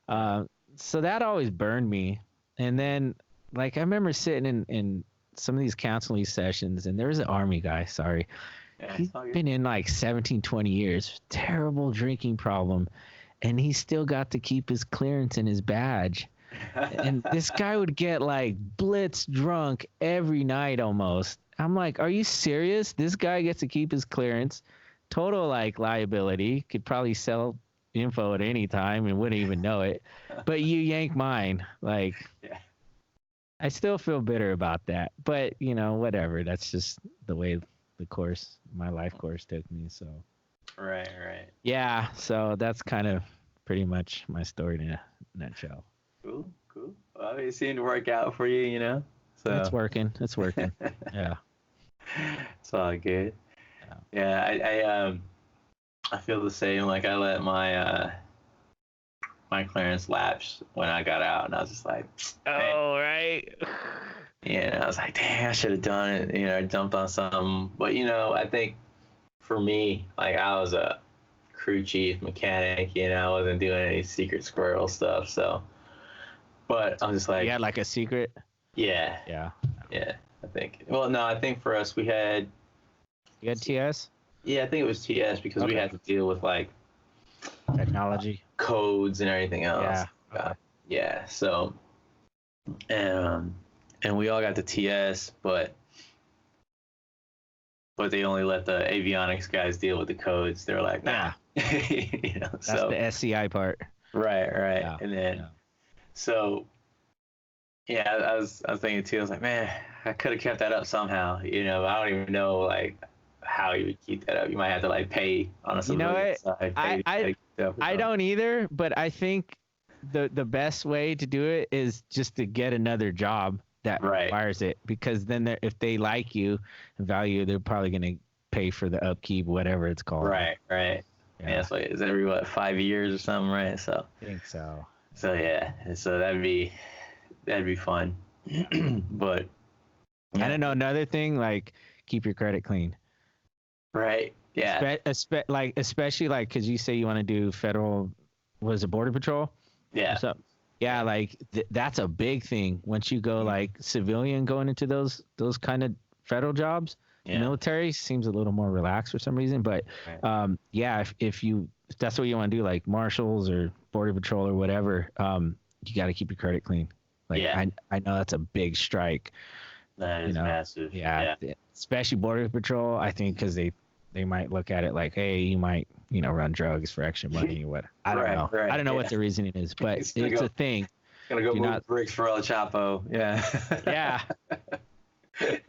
So that always burned me. And then like I remember sitting in some of these counseling sessions, and there was an Army guy. Sorry. Yeah, he's been in like 17, 20 years. Terrible drinking problem. And he still got to keep his clearance and his badge. And this guy would get like blitz drunk every night almost. I'm like, are you serious? This guy gets to keep his clearance. Total like liability. Could probably sell info at any time and wouldn't even know it. But you yank mine. Like, I still feel bitter about that. But, whatever. That's just the way my life course took me. So. Right. Yeah, so that's kind of pretty much my story in a nutshell. Cool. Well, it seemed to work out for you, So it's working. Yeah. It's all good. Yeah, I feel the same. Like I let my my clearance lapse when I got out, and I was just like, oh, right. Yeah, I was like, dang, I should have done it. I jumped on something, but I think. For me, like I was a crew chief mechanic, I wasn't doing any secret squirrel stuff. So, but I'm just like, you had like a secret. Yeah. I think. Well, no, I think for us we had. You had TS. Yeah, I think it was TS because we had to deal with like technology, codes, and everything else. Yeah. Yeah. So, and we all got the TS, but they only let the avionics guys deal with the codes. They're like, nah. That's the SCI part. Right. Yeah. And then, so, yeah, I was thinking too. I was like, man, I could have kept that up somehow. I don't even know like how you would keep that up. You might have to like pay on a civilian side. I don't either, but I think the best way to do it is just to get another job that requires it, because then if they like you and value you, they're probably going to pay for the upkeep, whatever it's called. Right. Yeah, so it's every 5 years or something, right? So I think so. So yeah, so that'd be fun. But I don't know, another thing, like keep your credit clean. Right. Yeah. Especially like because you say you want to do federal, was it Border Patrol? Yeah. So yeah, like that's a big thing. Once you go like civilian, going into those kind of federal jobs, military seems a little more relaxed for some reason. But if that's what you want to do, like marshals or Border Patrol or whatever, you got to keep your credit clean. Like I know that's a big strike. That is massive. Yeah, especially Border Patrol. I think because they might look at it like, hey, you might run drugs for extra money or what. I don't know. I don't know what the reasoning is, but it's a thing. Gonna go move bricks for El Chapo. Yeah. Yeah.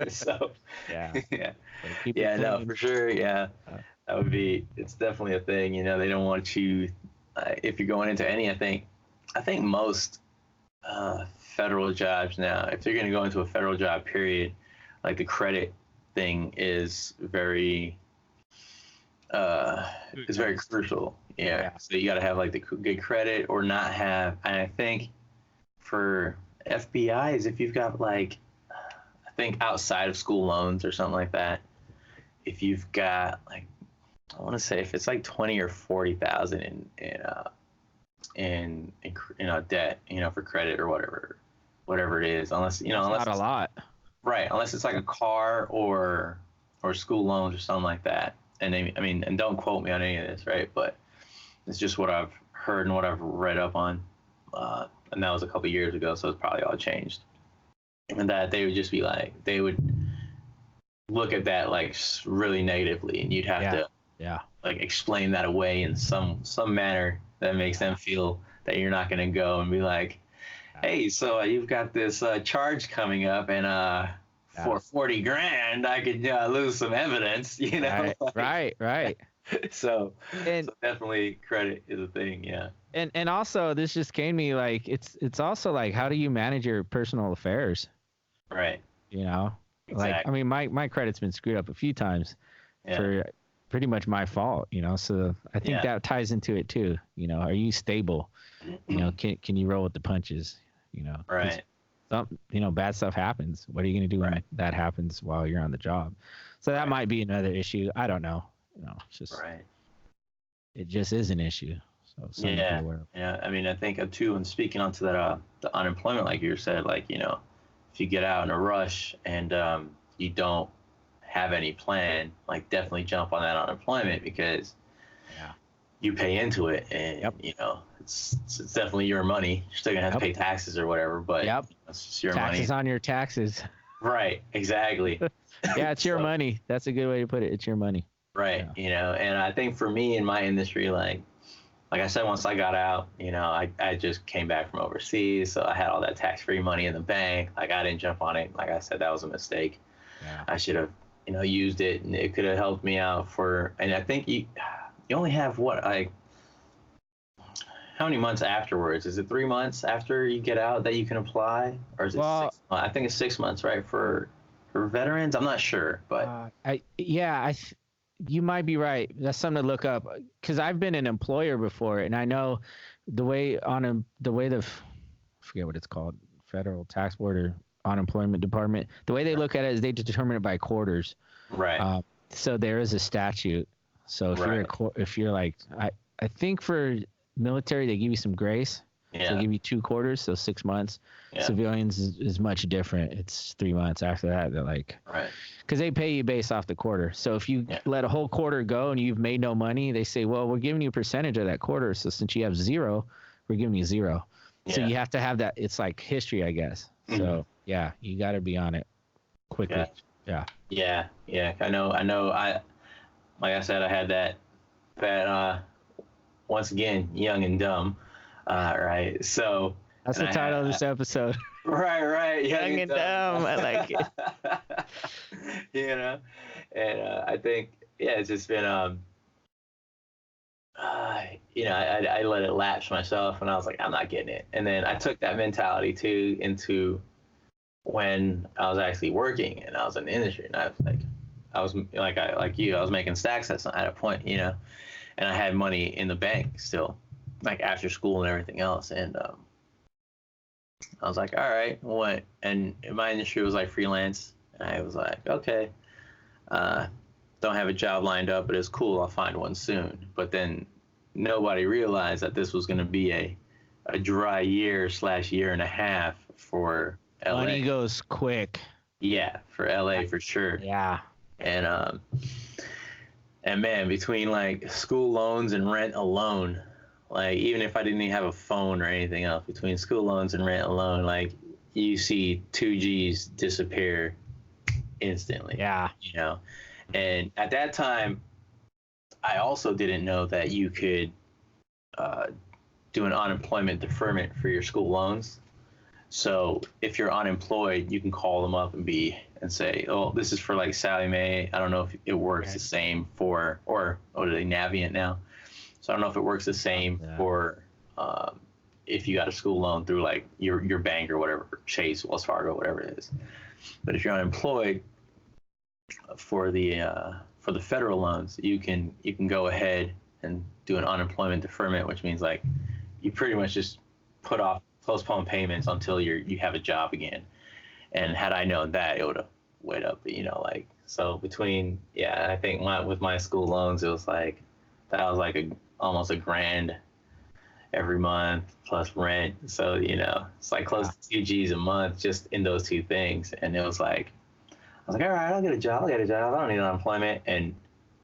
So. Yeah. No, for sure. Yeah. That would be. It's definitely a thing. They don't want you. If you're going into any, I think most federal jobs now, if you're gonna go into a federal job, period, like the credit thing is very. It's very crucial. Yeah. So you got to have like the good credit or not have. And I think for FBIs, if you've got like, I think outside of school loans or something like that, if you've got like, I want to say if it's like 20 or 40,000 in in debt, for credit or whatever it is, unless It's not a lot. right, unless it's like a car or school loans or something like that. And and don't quote me on any of this, right? But it's just what I've heard and what I've read up on, and that was a couple of years ago, so it's probably all changed. And that they would just be like, they would look at that like really negatively, and you'd have to like explain that away in some manner that makes them feel that you're not going to go and be like, hey, so you've got this charge coming up, and for 40 grand, I could lose some evidence, Right. So definitely credit is a thing, yeah. And also, this just came to me like it's also like, how do you manage your personal affairs? Right. Exactly. Like, I mean, my credit's been screwed up a few times for pretty much my fault, so I think that ties into it too. Are you stable? Can you roll with the punches? Right. Bad stuff happens. What are you going to do when that happens while you're on the job? So that might be another issue. I don't know. It's just, it just is an issue. So something to be aware of. Yeah. I mean, I think too, and speaking onto that, the unemployment, like you said, like, if you get out in a rush and you don't have any plan, like definitely jump on that unemployment, because you pay into it, and it's definitely your money. You're still gonna have to pay taxes or whatever, but it's just your money. Taxes on your taxes. Right, exactly. Yeah, it's your money. That's a good way to put it. It's your money. Right. And I think for me in my industry, like I said, once I got out, I just came back from overseas, so I had all that tax-free money in the bank. Like, I didn't jump on it. Like I said, that was a mistake. I should have, used it, and it could have helped me out and I think you only have how many months afterwards? Is it 3 months after you get out that you can apply, or is it 6 months? I think it's 6 months, right? For veterans, I'm not sure, but you might be right. That's something to look up, because I've been an employer before, and I know the way I forget what it's called, Federal Tax Board or Unemployment Department, the way they look at it is they determine it by quarters. Right. So there is a statute. So if you're like, I think for military they give you some grace. So they give you 2 quarters, so 6 months. Civilians is much different. It's 3 months. After that, they're like, because they pay you based off the quarter. So if you let a whole quarter go and you've made no money, they say, well, we're giving you a percentage of that quarter. So since you have 0, we're giving you 0. So you have to have that. It's like history, I guess. So you got to be on it quickly. Yeah. I know. Like I said, I had that once again, young and dumb. Right. So that's the title of this episode. Right. Young and dumb. I like it. And I think, it's just been, I let it lapse myself, and I was like, I'm not getting it. And then I took that mentality too into when I was actually working and I was in the industry, and I was making stacks at a point, and I had money in the bank still, like after school and everything else. And I was like, all right, what? And my industry was like freelance. And I was like, okay, don't have a job lined up, but it's cool. I'll find one soon. But then nobody realized that this was going to be a dry year/year and a half for LA. Money goes quick. Yeah, for LA for sure. Yeah. And man, between like school loans and rent alone, like even if I didn't even have a phone or anything else, between school loans and rent alone, like you see 2 G's disappear instantly. Yeah. And at that time, I also didn't know that you could do an unemployment deferment for your school loans. So if you're unemployed, you can call them up and say, oh, this is for like Sallie Mae. I don't know if it works the same for, or are they Navient now? So I don't know if it works the same for if you got a school loan through like your bank or whatever, Chase, Wells Fargo, whatever it is. But if you're unemployed, for the federal loans, you can go ahead and do an unemployment deferment, which means like you pretty much just postpone payments until you have a job again. And had I known that, it would have weighed up, so between, I think with my school loans, it was like, that was like almost $1,000 every month plus rent. So, it's like close to 2 G's a month just in those two things. And it was like, I was like, all right, I'll get a job. I don't need unemployment. And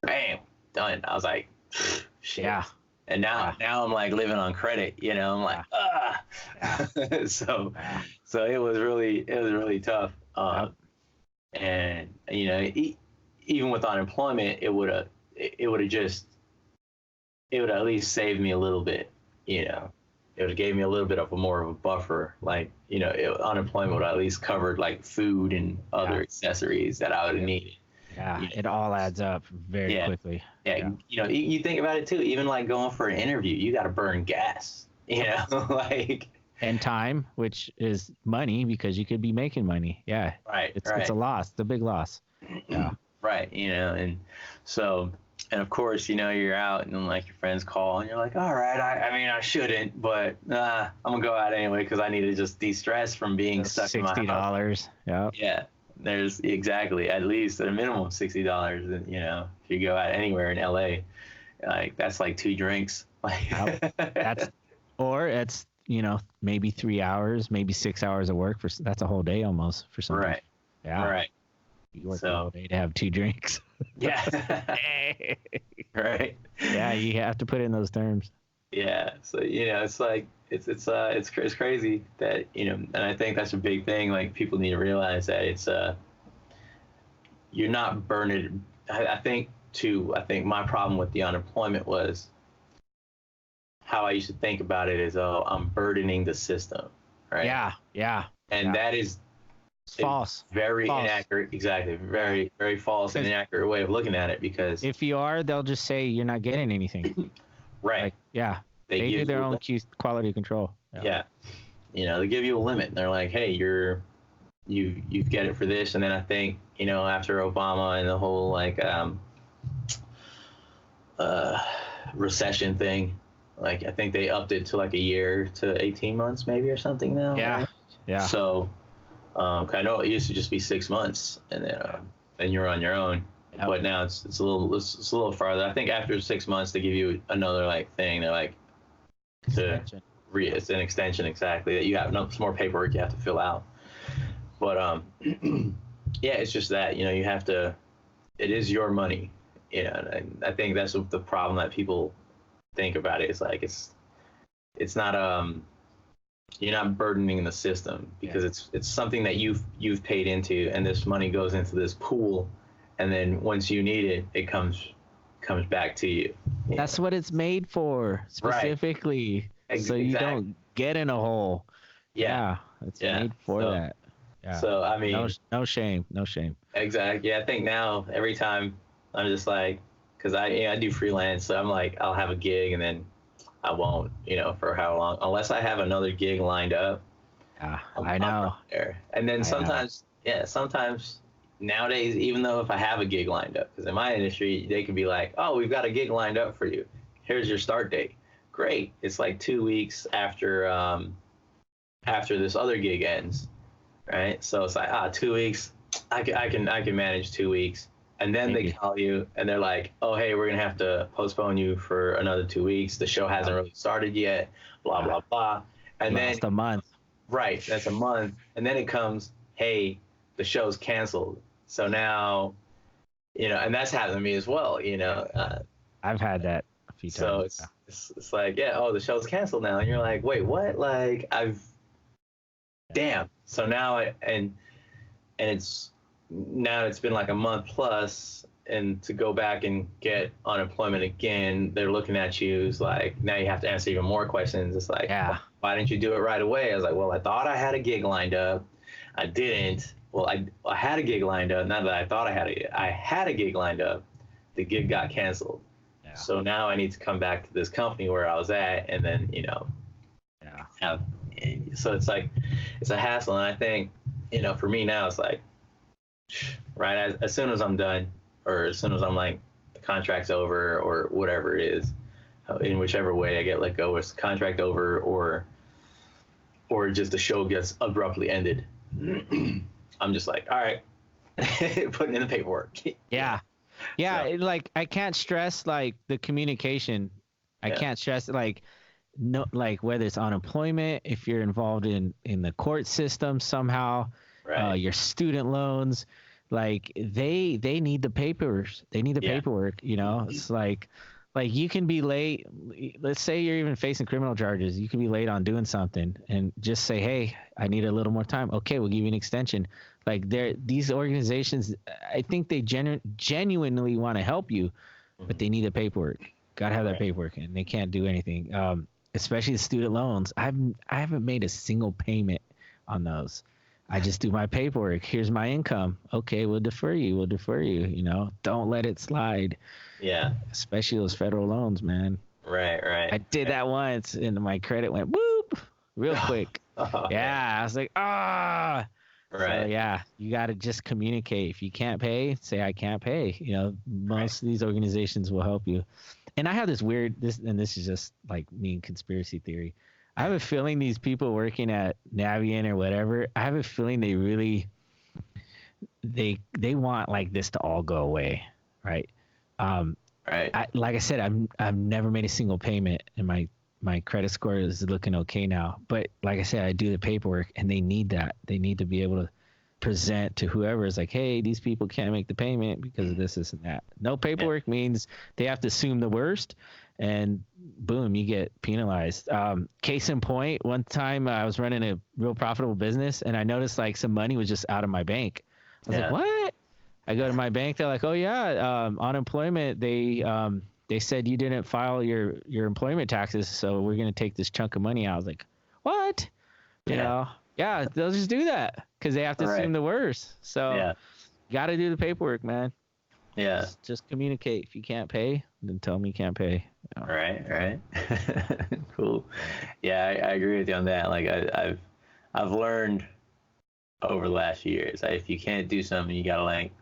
bam, done. I was like, shit. Yeah. And now I'm like living on credit, I'm like, so it was really tough. And even with unemployment, it would have at least saved me a little bit, it would have gave me a little bit of more of a buffer. Like, unemployment would have at least covered like food and other accessories that I would have needed. Yeah, it all adds up very quickly. Yeah, you think about it too. Even like going for an interview, you got to burn gas. Like, and time, which is money because you could be making money. Yeah, right. It's a loss. It's a big loss. Yeah, right. And so, and of course, you're out and then like your friends call and you're like, all right, I mean, I shouldn't, but I'm gonna go out anyway because I need to just de-stress from being stuck in my house. $60. Yeah. Yeah. There's exactly at least at a minimum $60. And if you go out anywhere in LA, like that's like 2 drinks. It's maybe 3 hours, maybe 6 hours of work that's a whole day almost for some. Right. Yeah. Right. You work the whole day to have 2 drinks. Yeah. Right. Yeah, you have to put it in those terms. Yeah. So it's like it's crazy that and I think that's a big thing. Like people need to realize that it's you're not burning. I think my problem with the unemployment was how I used to think about it is, oh, I'm burdening the system, right? Yeah. And that is false. Very inaccurate. Exactly. Very, very false and inaccurate way of looking at it, because if you are, they'll just say you're not getting anything. Right. Like, they do their own quality control. Yeah. They give you a limit. They're like, hey, you get it for this. And then I think, after Obama and the whole like recession thing, like I think they upped it to like a year to 18 months maybe or something now. Yeah. Right? Yeah. So I know it used to just be 6 months and then you're on your own. Yep. But now it's a little farther. I think after 6 months they give you another like thing. They're like it's an extension, exactly, that you have some more paperwork you have to fill out. But yeah, it's just that you have to. It is your money, and I think that's the problem that people think about it. It's like it's not you're not burdening the system because it's something that you've paid into, and this money goes into this pool, and then once you need it, it comes back to you. That's what it's made for, specifically, right. So you don't get in a hole. Yeah, it's made for that. Yeah. So I mean, no shame. Exactly. Yeah, I think now every time I'm just like, because I do freelance, so I'm like, I'll have a gig and then I won't, for how long, unless I have another gig lined up. Yeah, I know. There. And then sometimes nowadays, even though if I have a gig lined up, because in my industry, they could be like, oh, we've got a gig lined up for you. Here's your start date. Great. It's like 2 weeks after this other gig ends, right? So it's like 2 weeks. I can manage 2 weeks, and then they call you and they're like, oh, hey, we're gonna have to postpone you for another 2 weeks. The show hasn't really started yet. Blah blah blah. And then a month. Right. That's a month, and then it comes, hey, the show's canceled. So now, and that's happened to me as well. I've had that a few times. So it's like, the show's canceled now, and you're like, wait, what? Like damn. So now it's been like a month plus, and to go back and get unemployment again, they're looking at you as like, now you have to answer even more questions. It's like, why didn't you do it right away? I was like, well, I thought I had a gig lined up. I didn't. Well, I had a gig lined up. Not that I thought I had a gig lined up. The gig got canceled. Yeah. So now I need to come back to this company where I was at, and then so it's like, it's a hassle. And I think for me now, it's like, right, as soon as I'm done, or as soon as I'm like, the contract's over or whatever it is, in whichever way I get let go, it's the contract over or just the show gets abruptly ended. I'm just like, all right, putting in the paperwork. Yeah. So. Like I can't stress like the communication. I can't stress like no, like whether it's unemployment, if you're involved in the court system somehow, Right. your student loans, like they need the papers. They need the Yeah. paperwork. It's like you can be late. Let's say you're even facing criminal charges. You can be late on doing something, and just say, "Hey, I need a little more time." Okay, we'll give you an extension. Like these organizations, I think they genuinely want to help you, but they need the paperwork. Got to have that Right. paperwork, and they can't do anything. Especially the student loans. I haven't made a single payment on those. I just do my paperwork. Here's my income. Okay, we'll defer you. We'll defer you. Don't let it slide. Yeah. Especially those federal loans, man. Right. Right. I did that once, and my credit went whoop real quick. Oh, Yeah, I was like, ah. Right. So yeah, you got to just communicate. If you can't pay, say I can't pay. Most of these organizations will help you. And I have this is just like me and conspiracy theory. I have a feeling these people working at Navient or whatever, I have a feeling they really they want like this to all go away, right? Right. Like I said, I've never made a single payment, and my credit score is looking okay now. But like I said, I do the paperwork, and they need that. They need to be able to present to whoever is like, hey, these people can't make the payment because of this and that. No paperwork means they have to assume the worst, and boom, you get penalized. Case in point, one time I was running a real profitable business, and I noticed like some money was just out of my bank. I was like, what? I go to my bank. They're like, oh yeah, unemployment. They said you didn't file your employment taxes, so we're gonna take this chunk of money out. I was like, what? Yeah, they'll just do that because they have to assume the worst. So you got to do the paperwork, man. Yeah. Just communicate. If you can't pay, then tell them you can't pay. Right. Cool. Yeah, I agree with you on that. Like I've learned over the last years, if you can't do something, you gotta like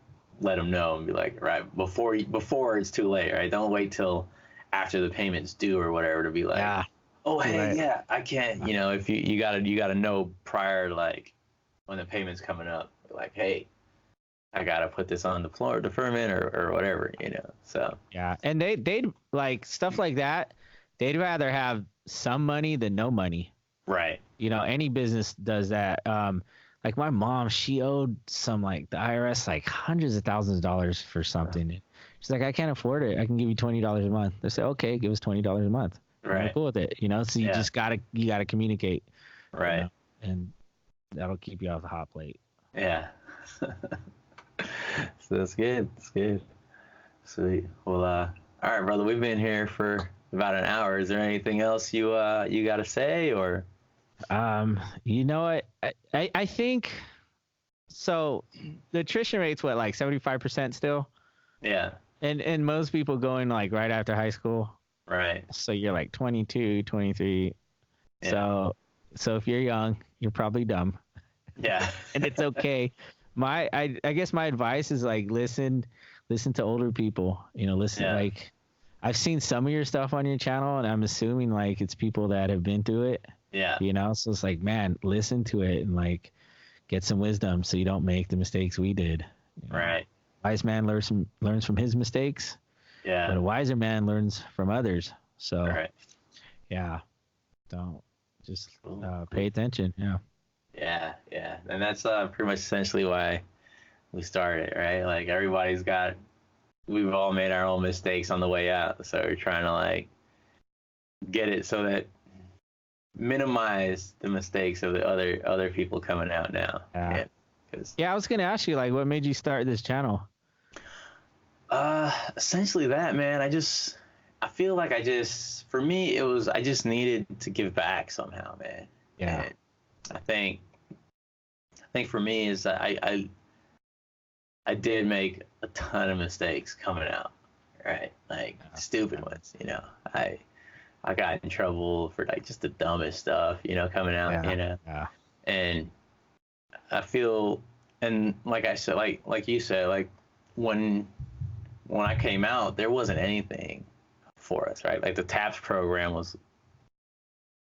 let them know and be like, right, before it's too late, right? Don't wait till after the payment's due or whatever to be like, oh hey, yeah, I can't. If you gotta know prior, like when the payment's coming up, like, hey, I gotta put this on the floor deferment or whatever, So yeah, and they'd like stuff like that. They'd rather have some money than no money. Right. Any business does that. Like my mom, she owed some like the IRS like hundreds of thousands of dollars for something. She's like, I can't afford it. I can give you $20 a month. They say, okay, give us $20 a month. Right. I'm cool with it. So you just gotta communicate. Right. And that'll keep you off the hot plate. Yeah. So that's good. That's good. Sweet. Well, all right, brother. We've been here for about an hour. Is there anything else you got to say, or? You know what? I think so. The attrition rate's what, like 75% still? Yeah. And most people going like right after high school. Right. So you're like 22, 23. Yeah. So if you're young, you're probably dumb. Yeah. And it's okay. I guess my advice is like listen to older people. Like I've seen some of your stuff on your channel, and I'm assuming like it's people that have been through it. Yeah. So it's like, man, listen to it and like get some wisdom so you don't make the mistakes we did. Right. Wise man learns from his mistakes. Yeah. But a wiser man learns from others. So yeah, don't just pay attention. Yeah. Yeah. And that's pretty much essentially why we started, right? Like we've all made our own mistakes on the way out. So we're trying to like get it so that minimize the mistakes of the other people coming out now. Yeah, I was gonna ask you, like, what made you start this channel? Essentially that, man. I feel like for me, it was, I just needed to give back somehow, man. Yeah. And I think for me is that I did make a ton of mistakes coming out, right? Like stupid ones, I got in trouble for like just the dumbest stuff, coming out, Yeah. And I feel, and like I said, like you said, like when I came out, there wasn't anything for us, right? Like the TAPS program was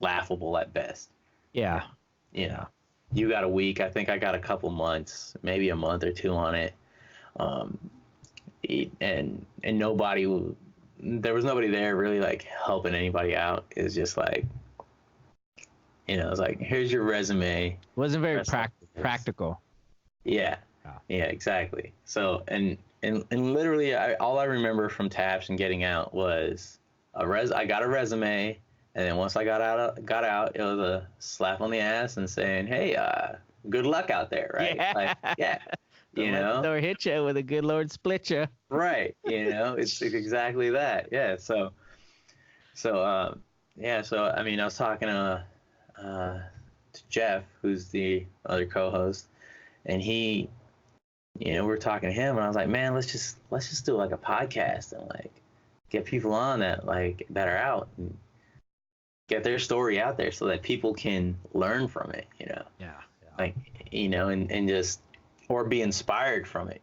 laughable at best. Yeah. You got a week. I think I got a couple months, maybe a month or two on it. And nobody there was nobody there really like helping anybody out. It was just like, it's like, here's your resume. Wasn't very practical. Yeah. Yeah, exactly. So, and literally all I remember from TAPS and getting out was I got a resume, and then once I got out, it was a slap on the ass and saying, hey, good luck out there, right? Yeah. Like, yeah. The Lord hit you with a good Lord split you. Right. It's exactly that. Yeah. So I mean, I was talking to Jeff, who's the other co-host, and he, we were talking to him, and I was like, man, let's just do like a podcast and like get people on that are out and get their story out there so that people can learn from it, Yeah. like, and just, or be inspired from it,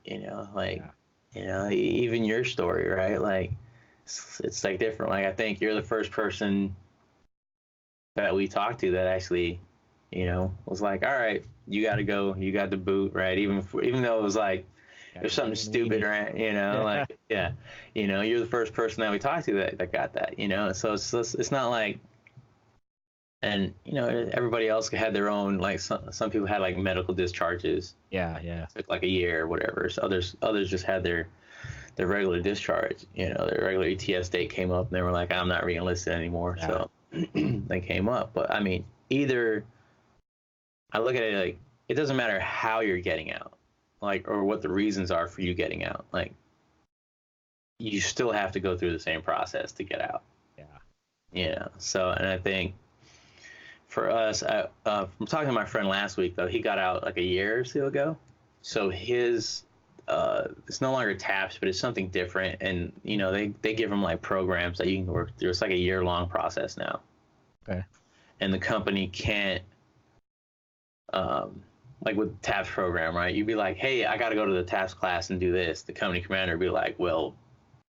even your story, right? Like, it's like different. Like, I think you're the first person that we talked to that actually, was like, all right, you got to go, you got the boot, right? Even though it was like, there's something stupid, right? Like, yeah, you're the first person that we talked to that got that, so it's not like, and everybody else had their own, like, some people had like medical discharges. Yeah. It took like a year or whatever. So others just had their regular discharge. Their regular ETS date came up, and they were like, I'm not re-enlisted anymore. Yeah. So they came up. But I mean, either I look at it like, it doesn't matter how you're getting out, like, or what the reasons are for you getting out. Like, you still have to go through the same process to get out. Yeah. So, and I think, for us, from talking to my friend last week, though, he got out like a year or so ago. So his, it's no longer TAPS, but it's something different. And, they give him like programs that you can work through. It's like a year-long process now. Okay. And the company can't, like with the TAPS program, right? You'd be like, hey, I got to go to the TAPS class and do this. The company commander would be like, well,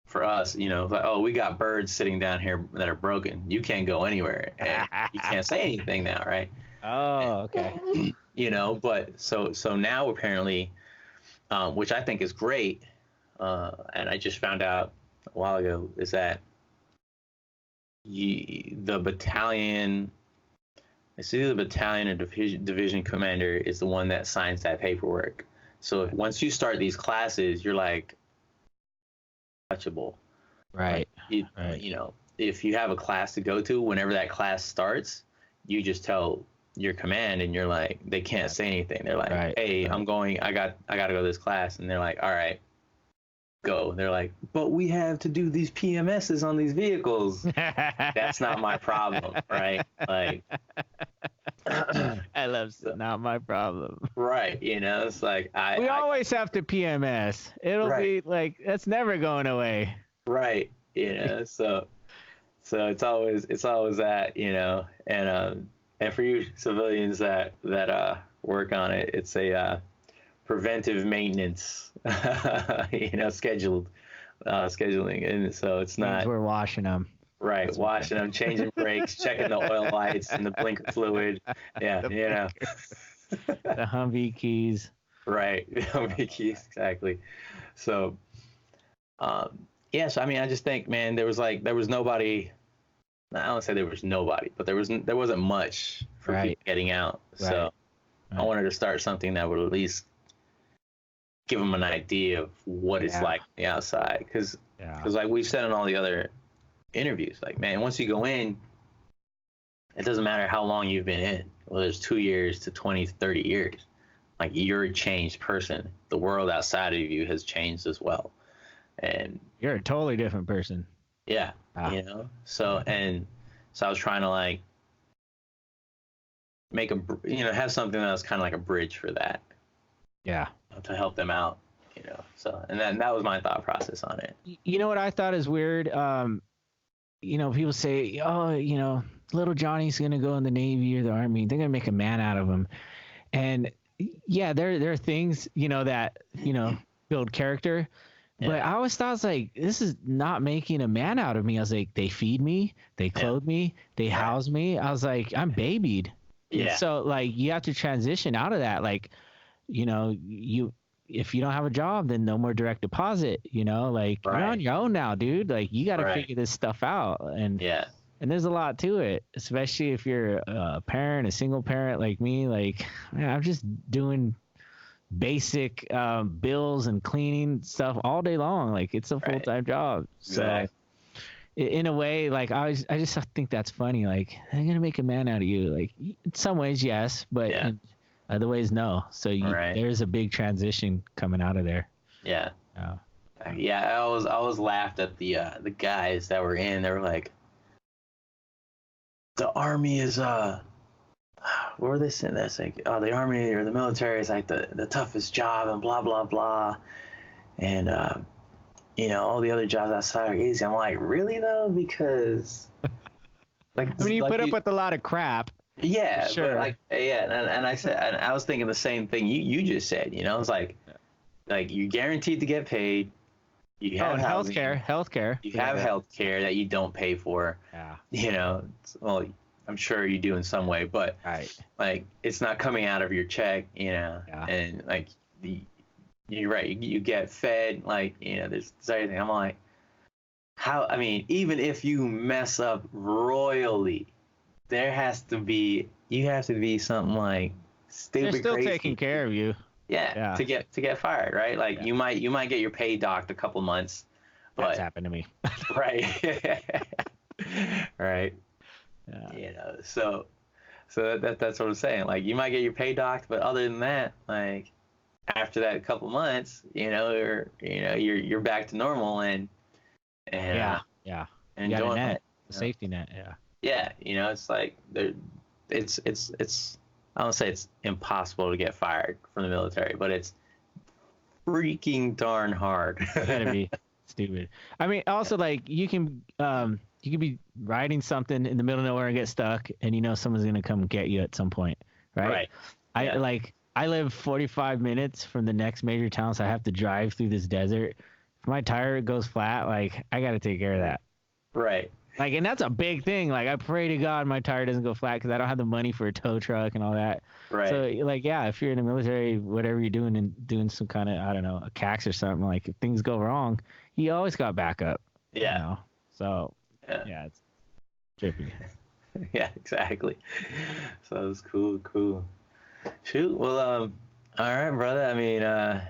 for us, like, oh, we got birds sitting down here that are broken. You can't go anywhere, and you can't say anything now, right? Oh, okay. But so now apparently, which I think is great, and I just found out a while ago, is that the battalion, it's either the battalion or division commander is the one that signs that paperwork. So once you start these classes, you're like, touchable, right? Right. If you have a class to go to, whenever that class starts, you just tell your command, and you're like, they can't say anything. They're like, hey, I'm going. I got to go to this class, and they're like, all right, go. They're like, but we have to do these PMSs on these vehicles. That's not my problem, right? Like, I love not my problem. Right. It's like we always have to PMS. It'll be like, that's never going away. Right. So it's always that, and for you civilians that work on it, it's a preventive maintenance, scheduling, and so it's not. We're washing them. Right, that's washing them, changing brakes, checking the oil lights and the blinker fluid. Yeah, the Humvee keys. Right, the Humvee keys, exactly. So, so I mean, I just think, man, there was nobody. I don't say there was nobody, but there wasn't much for people getting out. So I wanted to start something that would at least give them an idea of what it's like on the outside, because like we've said in all the other interviews, like, man, once you go in, it doesn't matter how long you've been in, whether it's 2 years to 20, 30 years, like, you're a changed person. The world outside of you has changed as well, and you're a totally different person. So I was trying to like make have something that was kind of like a bridge for that, to help them out, so, and then that was my thought process on it. What I thought is weird, people say, oh, little Johnny's going to go in the Navy or the Army. They're going to make a man out of him. And there are things, that, build character. Yeah. But I always thought, it's like, this is not making a man out of me. I was like, they feed me, they clothe me, they house me. I was like, I'm babied. Yeah. And so, like, you have to transition out of that. Like, you if you don't have a job, then no more direct deposit. You know, like you're on Right. your own now, dude. Like you got to Right. figure this stuff out. Yeah. And there's a lot to it, especially if you're a parent, a single parent like me. Like, man, I'm just doing basic bills and cleaning stuff all day long. Like, it's a full time job. So, Exactly. in a way, like I just think that's funny. Like, they're gonna make a man out of you. Like, in some ways, yes, but Yeah. in other ways, no. So Right. there's a big transition coming out of there. Yeah. Oh. Yeah. I always laughed at the guys that were in. They were like, the army is what were they saying? That's like, oh, the army or the military is like the toughest job and blah blah blah, and you know, all the other jobs outside are easy. I'm like, really though? Because like, I mean, you like put up with a lot of crap. yeah, Sure. but like yeah, and I said, and I was thinking the same thing you just said. You know, it's like you're guaranteed to get paid. You have housing, healthcare. You have health care that you don't pay for. Yeah. You know, well, I'm sure you do in some way, but Right. like it's not coming out of your check, you know, Yeah. and like you're right, you get fed, like, you know, there's everything. I'm like, how? I mean, even if you mess up royally, you have to be something like stupid They're still crazy. taking care of you. Yeah, to get fired, right? Like Yeah. you might get your pay docked a couple months, That's but happened to me. right, right. Yeah. You know, so that's what I'm saying. Like, you might get your pay docked, but other than that, like after that couple months, you know, you're back to normal and Yeah. and You got a enjoying net, it. a safety net. Yeah. Yeah, you know, it's like it's I don't say it's impossible to get fired from the military, but it's freaking darn hard. It's gotta be stupid. I mean, also like you can be riding something in the middle of nowhere and get stuck, and you know someone's gonna come get you at some point, right? Right. I live 45 minutes from the next major town, so I have to drive through this desert. If my tire goes flat, like I gotta take care of that. Right. Like, and that's a big thing. Like, I pray to God my tire doesn't go flat because I don't have the money for a tow truck and all that. Right. So, like, yeah, if you're in the military, whatever you're doing and doing some kind of, I don't know, a CAX or something, like, if things go wrong, you always got backup. Yeah. You know? So, Yeah. it's trippy. Yeah, exactly. So it's cool. Shoot. Well, all right, brother. I mean, I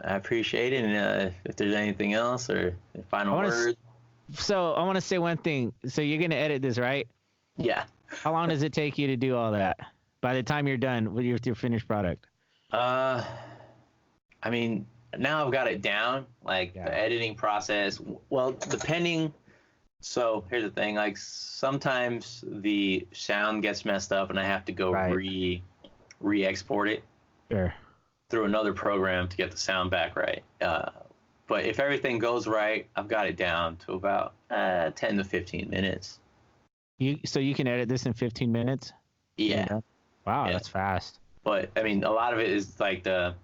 appreciate it. And if there's anything else or final words. So, I want to say one thing. So, you're going to edit this, right? Yeah. How long does it take you to do all that? By the time you're done with your finished product? I mean, now I've got it down, like the editing process. Well, depending. So here's the thing, like sometimes the sound gets messed up and I have to go re-export it through another program to get the sound back right. But if everything goes right, I've got it down to about 10 to 15 minutes. So you can edit this in 15 minutes? Yeah. Wow, that's fast. But I mean, a lot of it is like the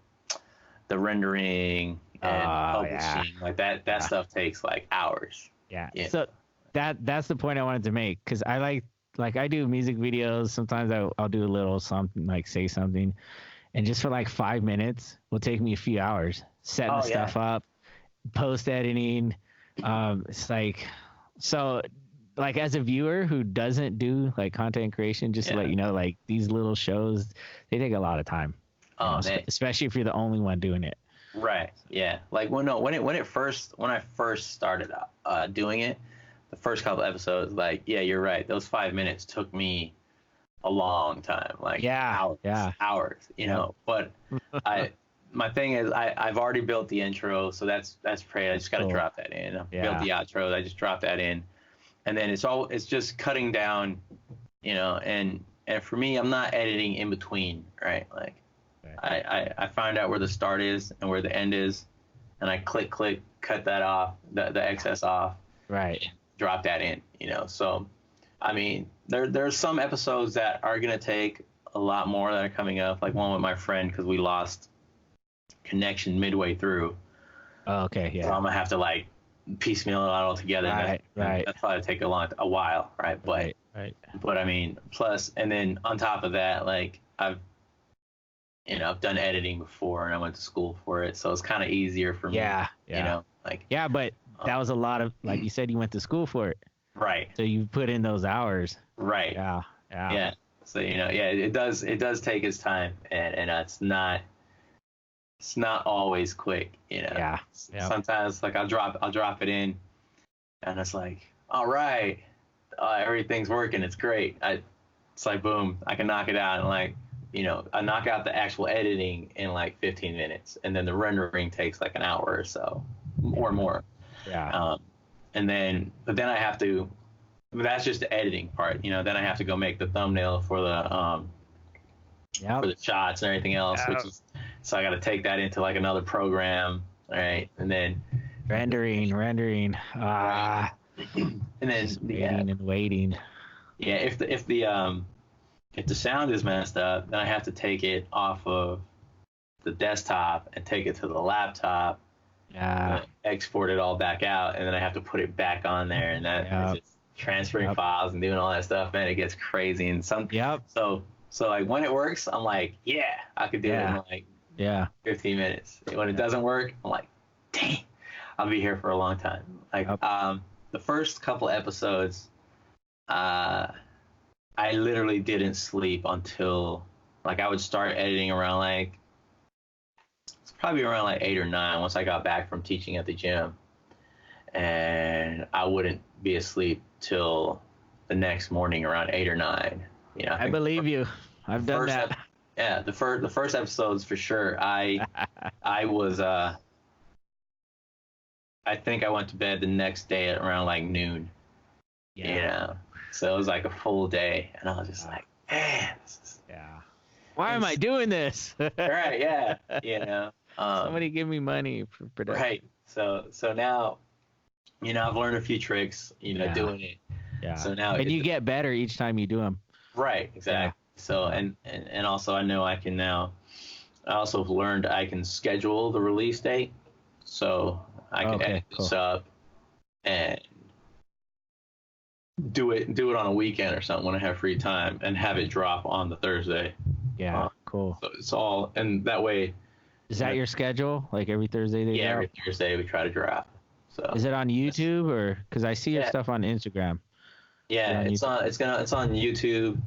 rendering and publishing. Like that stuff takes like hours. Yeah. So that's the point I wanted to make, because I like I do music videos. Sometimes I'll do a little something, like say something, and just for like 5 minutes will take me a few hours setting the stuff up, post editing. It's like, so like as a viewer who doesn't do like content creation, just to let you know, like these little shows, they take a lot of time. Oh, man. Especially if you're the only one doing it. Right. Yeah. Like when I first started doing it, the first couple episodes, like, yeah, you're right. Those 5 minutes took me a long time, like hours, you know. But my thing is, I've already built the intro, so that's pretty. I just got to drop that in. I built the outro. I just dropped that in, and then it's just cutting down, you know. And for me, I'm not editing in between, right? Like, I find out where the start is and where the end is, and I click, cut that off, the excess off, right? Drop that in, you know. So, I mean, there's some episodes that are gonna take a lot more that are coming up, like one with my friend, because we lost connection midway through. Oh, okay, yeah. So I'm gonna have to like piecemeal it all together. Right. That's probably take a while, right? But right. But I mean, plus, and then on top of that, like I've done editing before and I went to school for it, so it's kind of easier for me. Yeah. Like Yeah, but that was a lot of, like you said, you went to school for it. right, So you put in those hours. right, Yeah. So it does take its time, and it's not always quick. Yeah. Sometimes like I'll drop it in, and it's like, all right, everything's working, it's great. It's like boom, I can knock it out, and like I knock out the actual editing in like 15 minutes, and then the rendering takes like an hour or so, or more. Yeah. But then I have to. That's just the editing part, Then I have to go make the thumbnail for the shots and everything else, which is so I got to take that into like another program, right? And then rendering. And then waiting. Yeah, if the sound is messed up, then I have to take it off of the desktop and take it to the laptop. Yeah. Export it all back out, and then I have to put it back on there, and that just transferring files and doing all that stuff, man, it gets crazy. And so like when it works, I'm like, yeah, I could do it in like 15 minutes. When it doesn't work, I'm like, dang, I'll be here for a long time. Like the first couple episodes, I literally didn't sleep until like I would start editing around like it's probably around like 8 or 9 once I got back from teaching at the gym, and I wouldn't be asleep till the next morning around 8 or 9. I believe you. I've done that. The first episodes for sure. I was I think I went to bed the next day at around like noon. So it was like a full day, and I was just like, man, why am I doing this? Right, yeah. Somebody give me money for production. Right. So now, I've learned a few tricks, doing it. Yeah. So now you get better each time you do them. Right, exactly. Yeah. So and also I know I can now. I also have learned I can schedule the release date, so I can edit this up and do it on a weekend or something when I have free time, and have it drop on the Thursday. Yeah, cool. So it's all, and that way. Is that your schedule? Like every Thursday they drop? Every Thursday we try to drop. So is it on YouTube or because I see your stuff on Instagram? Yeah, it's on YouTube,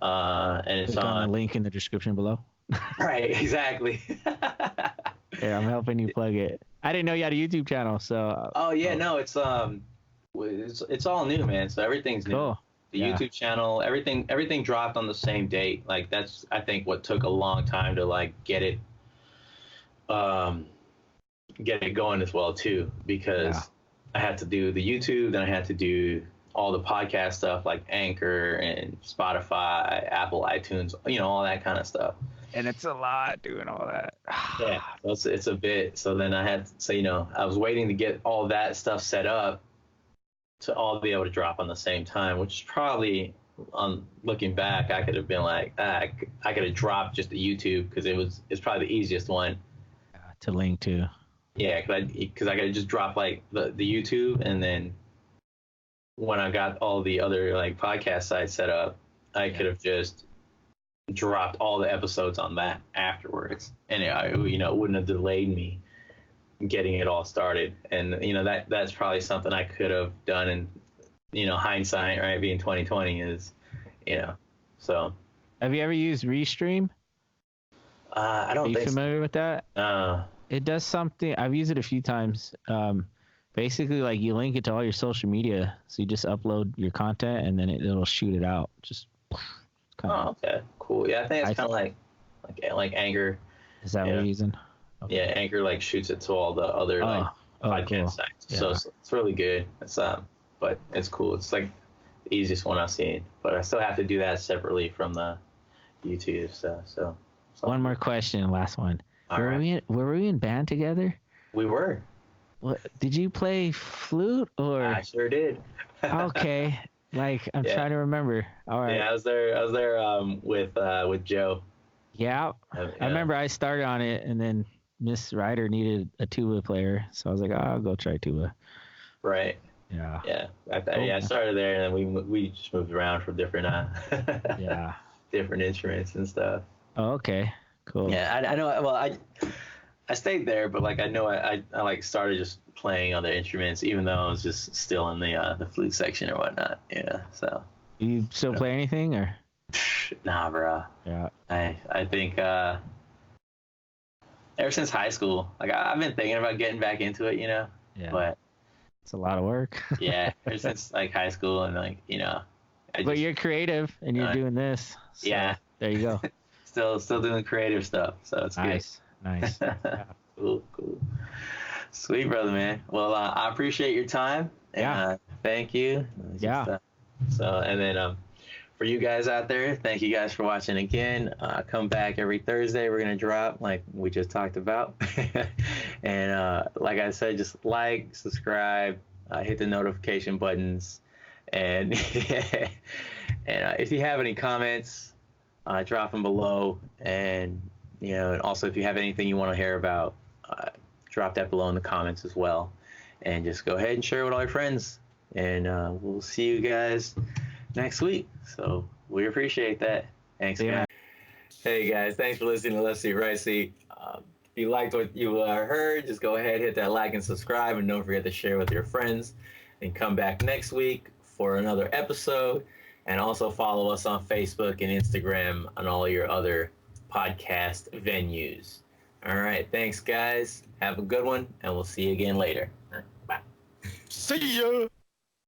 and it's on the link in the description below. Right, exactly. Yeah, I'm helping you plug it. I didn't know you had a YouTube channel, so. No, it's all new, man. So everything's new. Cool. The YouTube channel, everything dropped on the same date. Like that's I think what took a long time to like get it going as well too, because I had to do the YouTube, then I had to do all the podcast stuff like Anchor and Spotify, Apple, iTunes, all that kind of stuff. And it's a lot doing all that. Yeah, so it's a bit. So then I was waiting to get all that stuff set up to all be able to drop on the same time, which is probably, on looking back, I could have been like, I could have dropped just the YouTube because it's probably the easiest one to link to. Yeah, because I could have just dropped like the YouTube, and then when I got all the other like podcast sites set up, I could have just dropped all the episodes on that afterwards, and it wouldn't have delayed me getting it all started. And that's probably something I could have done in hindsight, right, being 2020 is so. Have you ever used Restream? I don't think. Are you familiar with that? It does something. I've used it a few times. Basically, like you link it to all your social media, so you just upload your content and then it'll shoot it out. Just. Okay, cool. Yeah, I think it's kind of like Anchor. Is that what you're using? Okay. Yeah, Anchor like shoots it to all the other podcast sites. Yeah. So it's really good. It's but it's cool. It's like the easiest one I've seen. But I still have to do that separately from the YouTube stuff. So one more question, last one. Were we in band together? We were. What, did you play flute or? I sure did. Okay. Like I'm trying to remember. All right. Yeah, I was there with Joe. Yeah. I remember I started on it, and then Miss Ryder needed a tuba player, so I was like, I'll go try tuba. Right. Yeah. Yeah. I started there, and then we just moved around from different different instruments and stuff. Oh, okay. Cool. Yeah, I know. Well, I stayed there, but like I know I like started just playing other instruments, even though I was just still in the flute section or whatnot. Yeah. So. You still play anything or? Nah, bro. Yeah. I think ever since high school, like I've been thinking about getting back into it, you know. Yeah. But It's a lot of work. yeah, ever since like high school and like But you're creative and you're doing this. So yeah. There you go. Still doing creative stuff, so it's Nice. Nice. good. Cool. Sweet, brother, man. Well, I appreciate your time. Yeah. Thank you. Yeah. So, and then for you guys out there, thank you guys for watching again. Come back every Thursday. We're gonna drop like we just talked about, and like I said, just like, subscribe, hit the notification buttons, and and if you have any comments, drop them below. And and also if you have anything you want to hear about, drop that below in the comments as well. And just go ahead and share it with all your friends. And we'll see you guys next week. So we appreciate that. Thanks, guys. Hey, guys. Thanks for listening to Left Seat, Right Seat. If you liked what you heard, just go ahead, hit that like and subscribe. And don't forget to share with your friends. And come back next week for another episode. And also follow us on Facebook and Instagram and all your other podcast venues. All right. Thanks, guys. Have a good one. And we'll see you again later. Bye. See ya.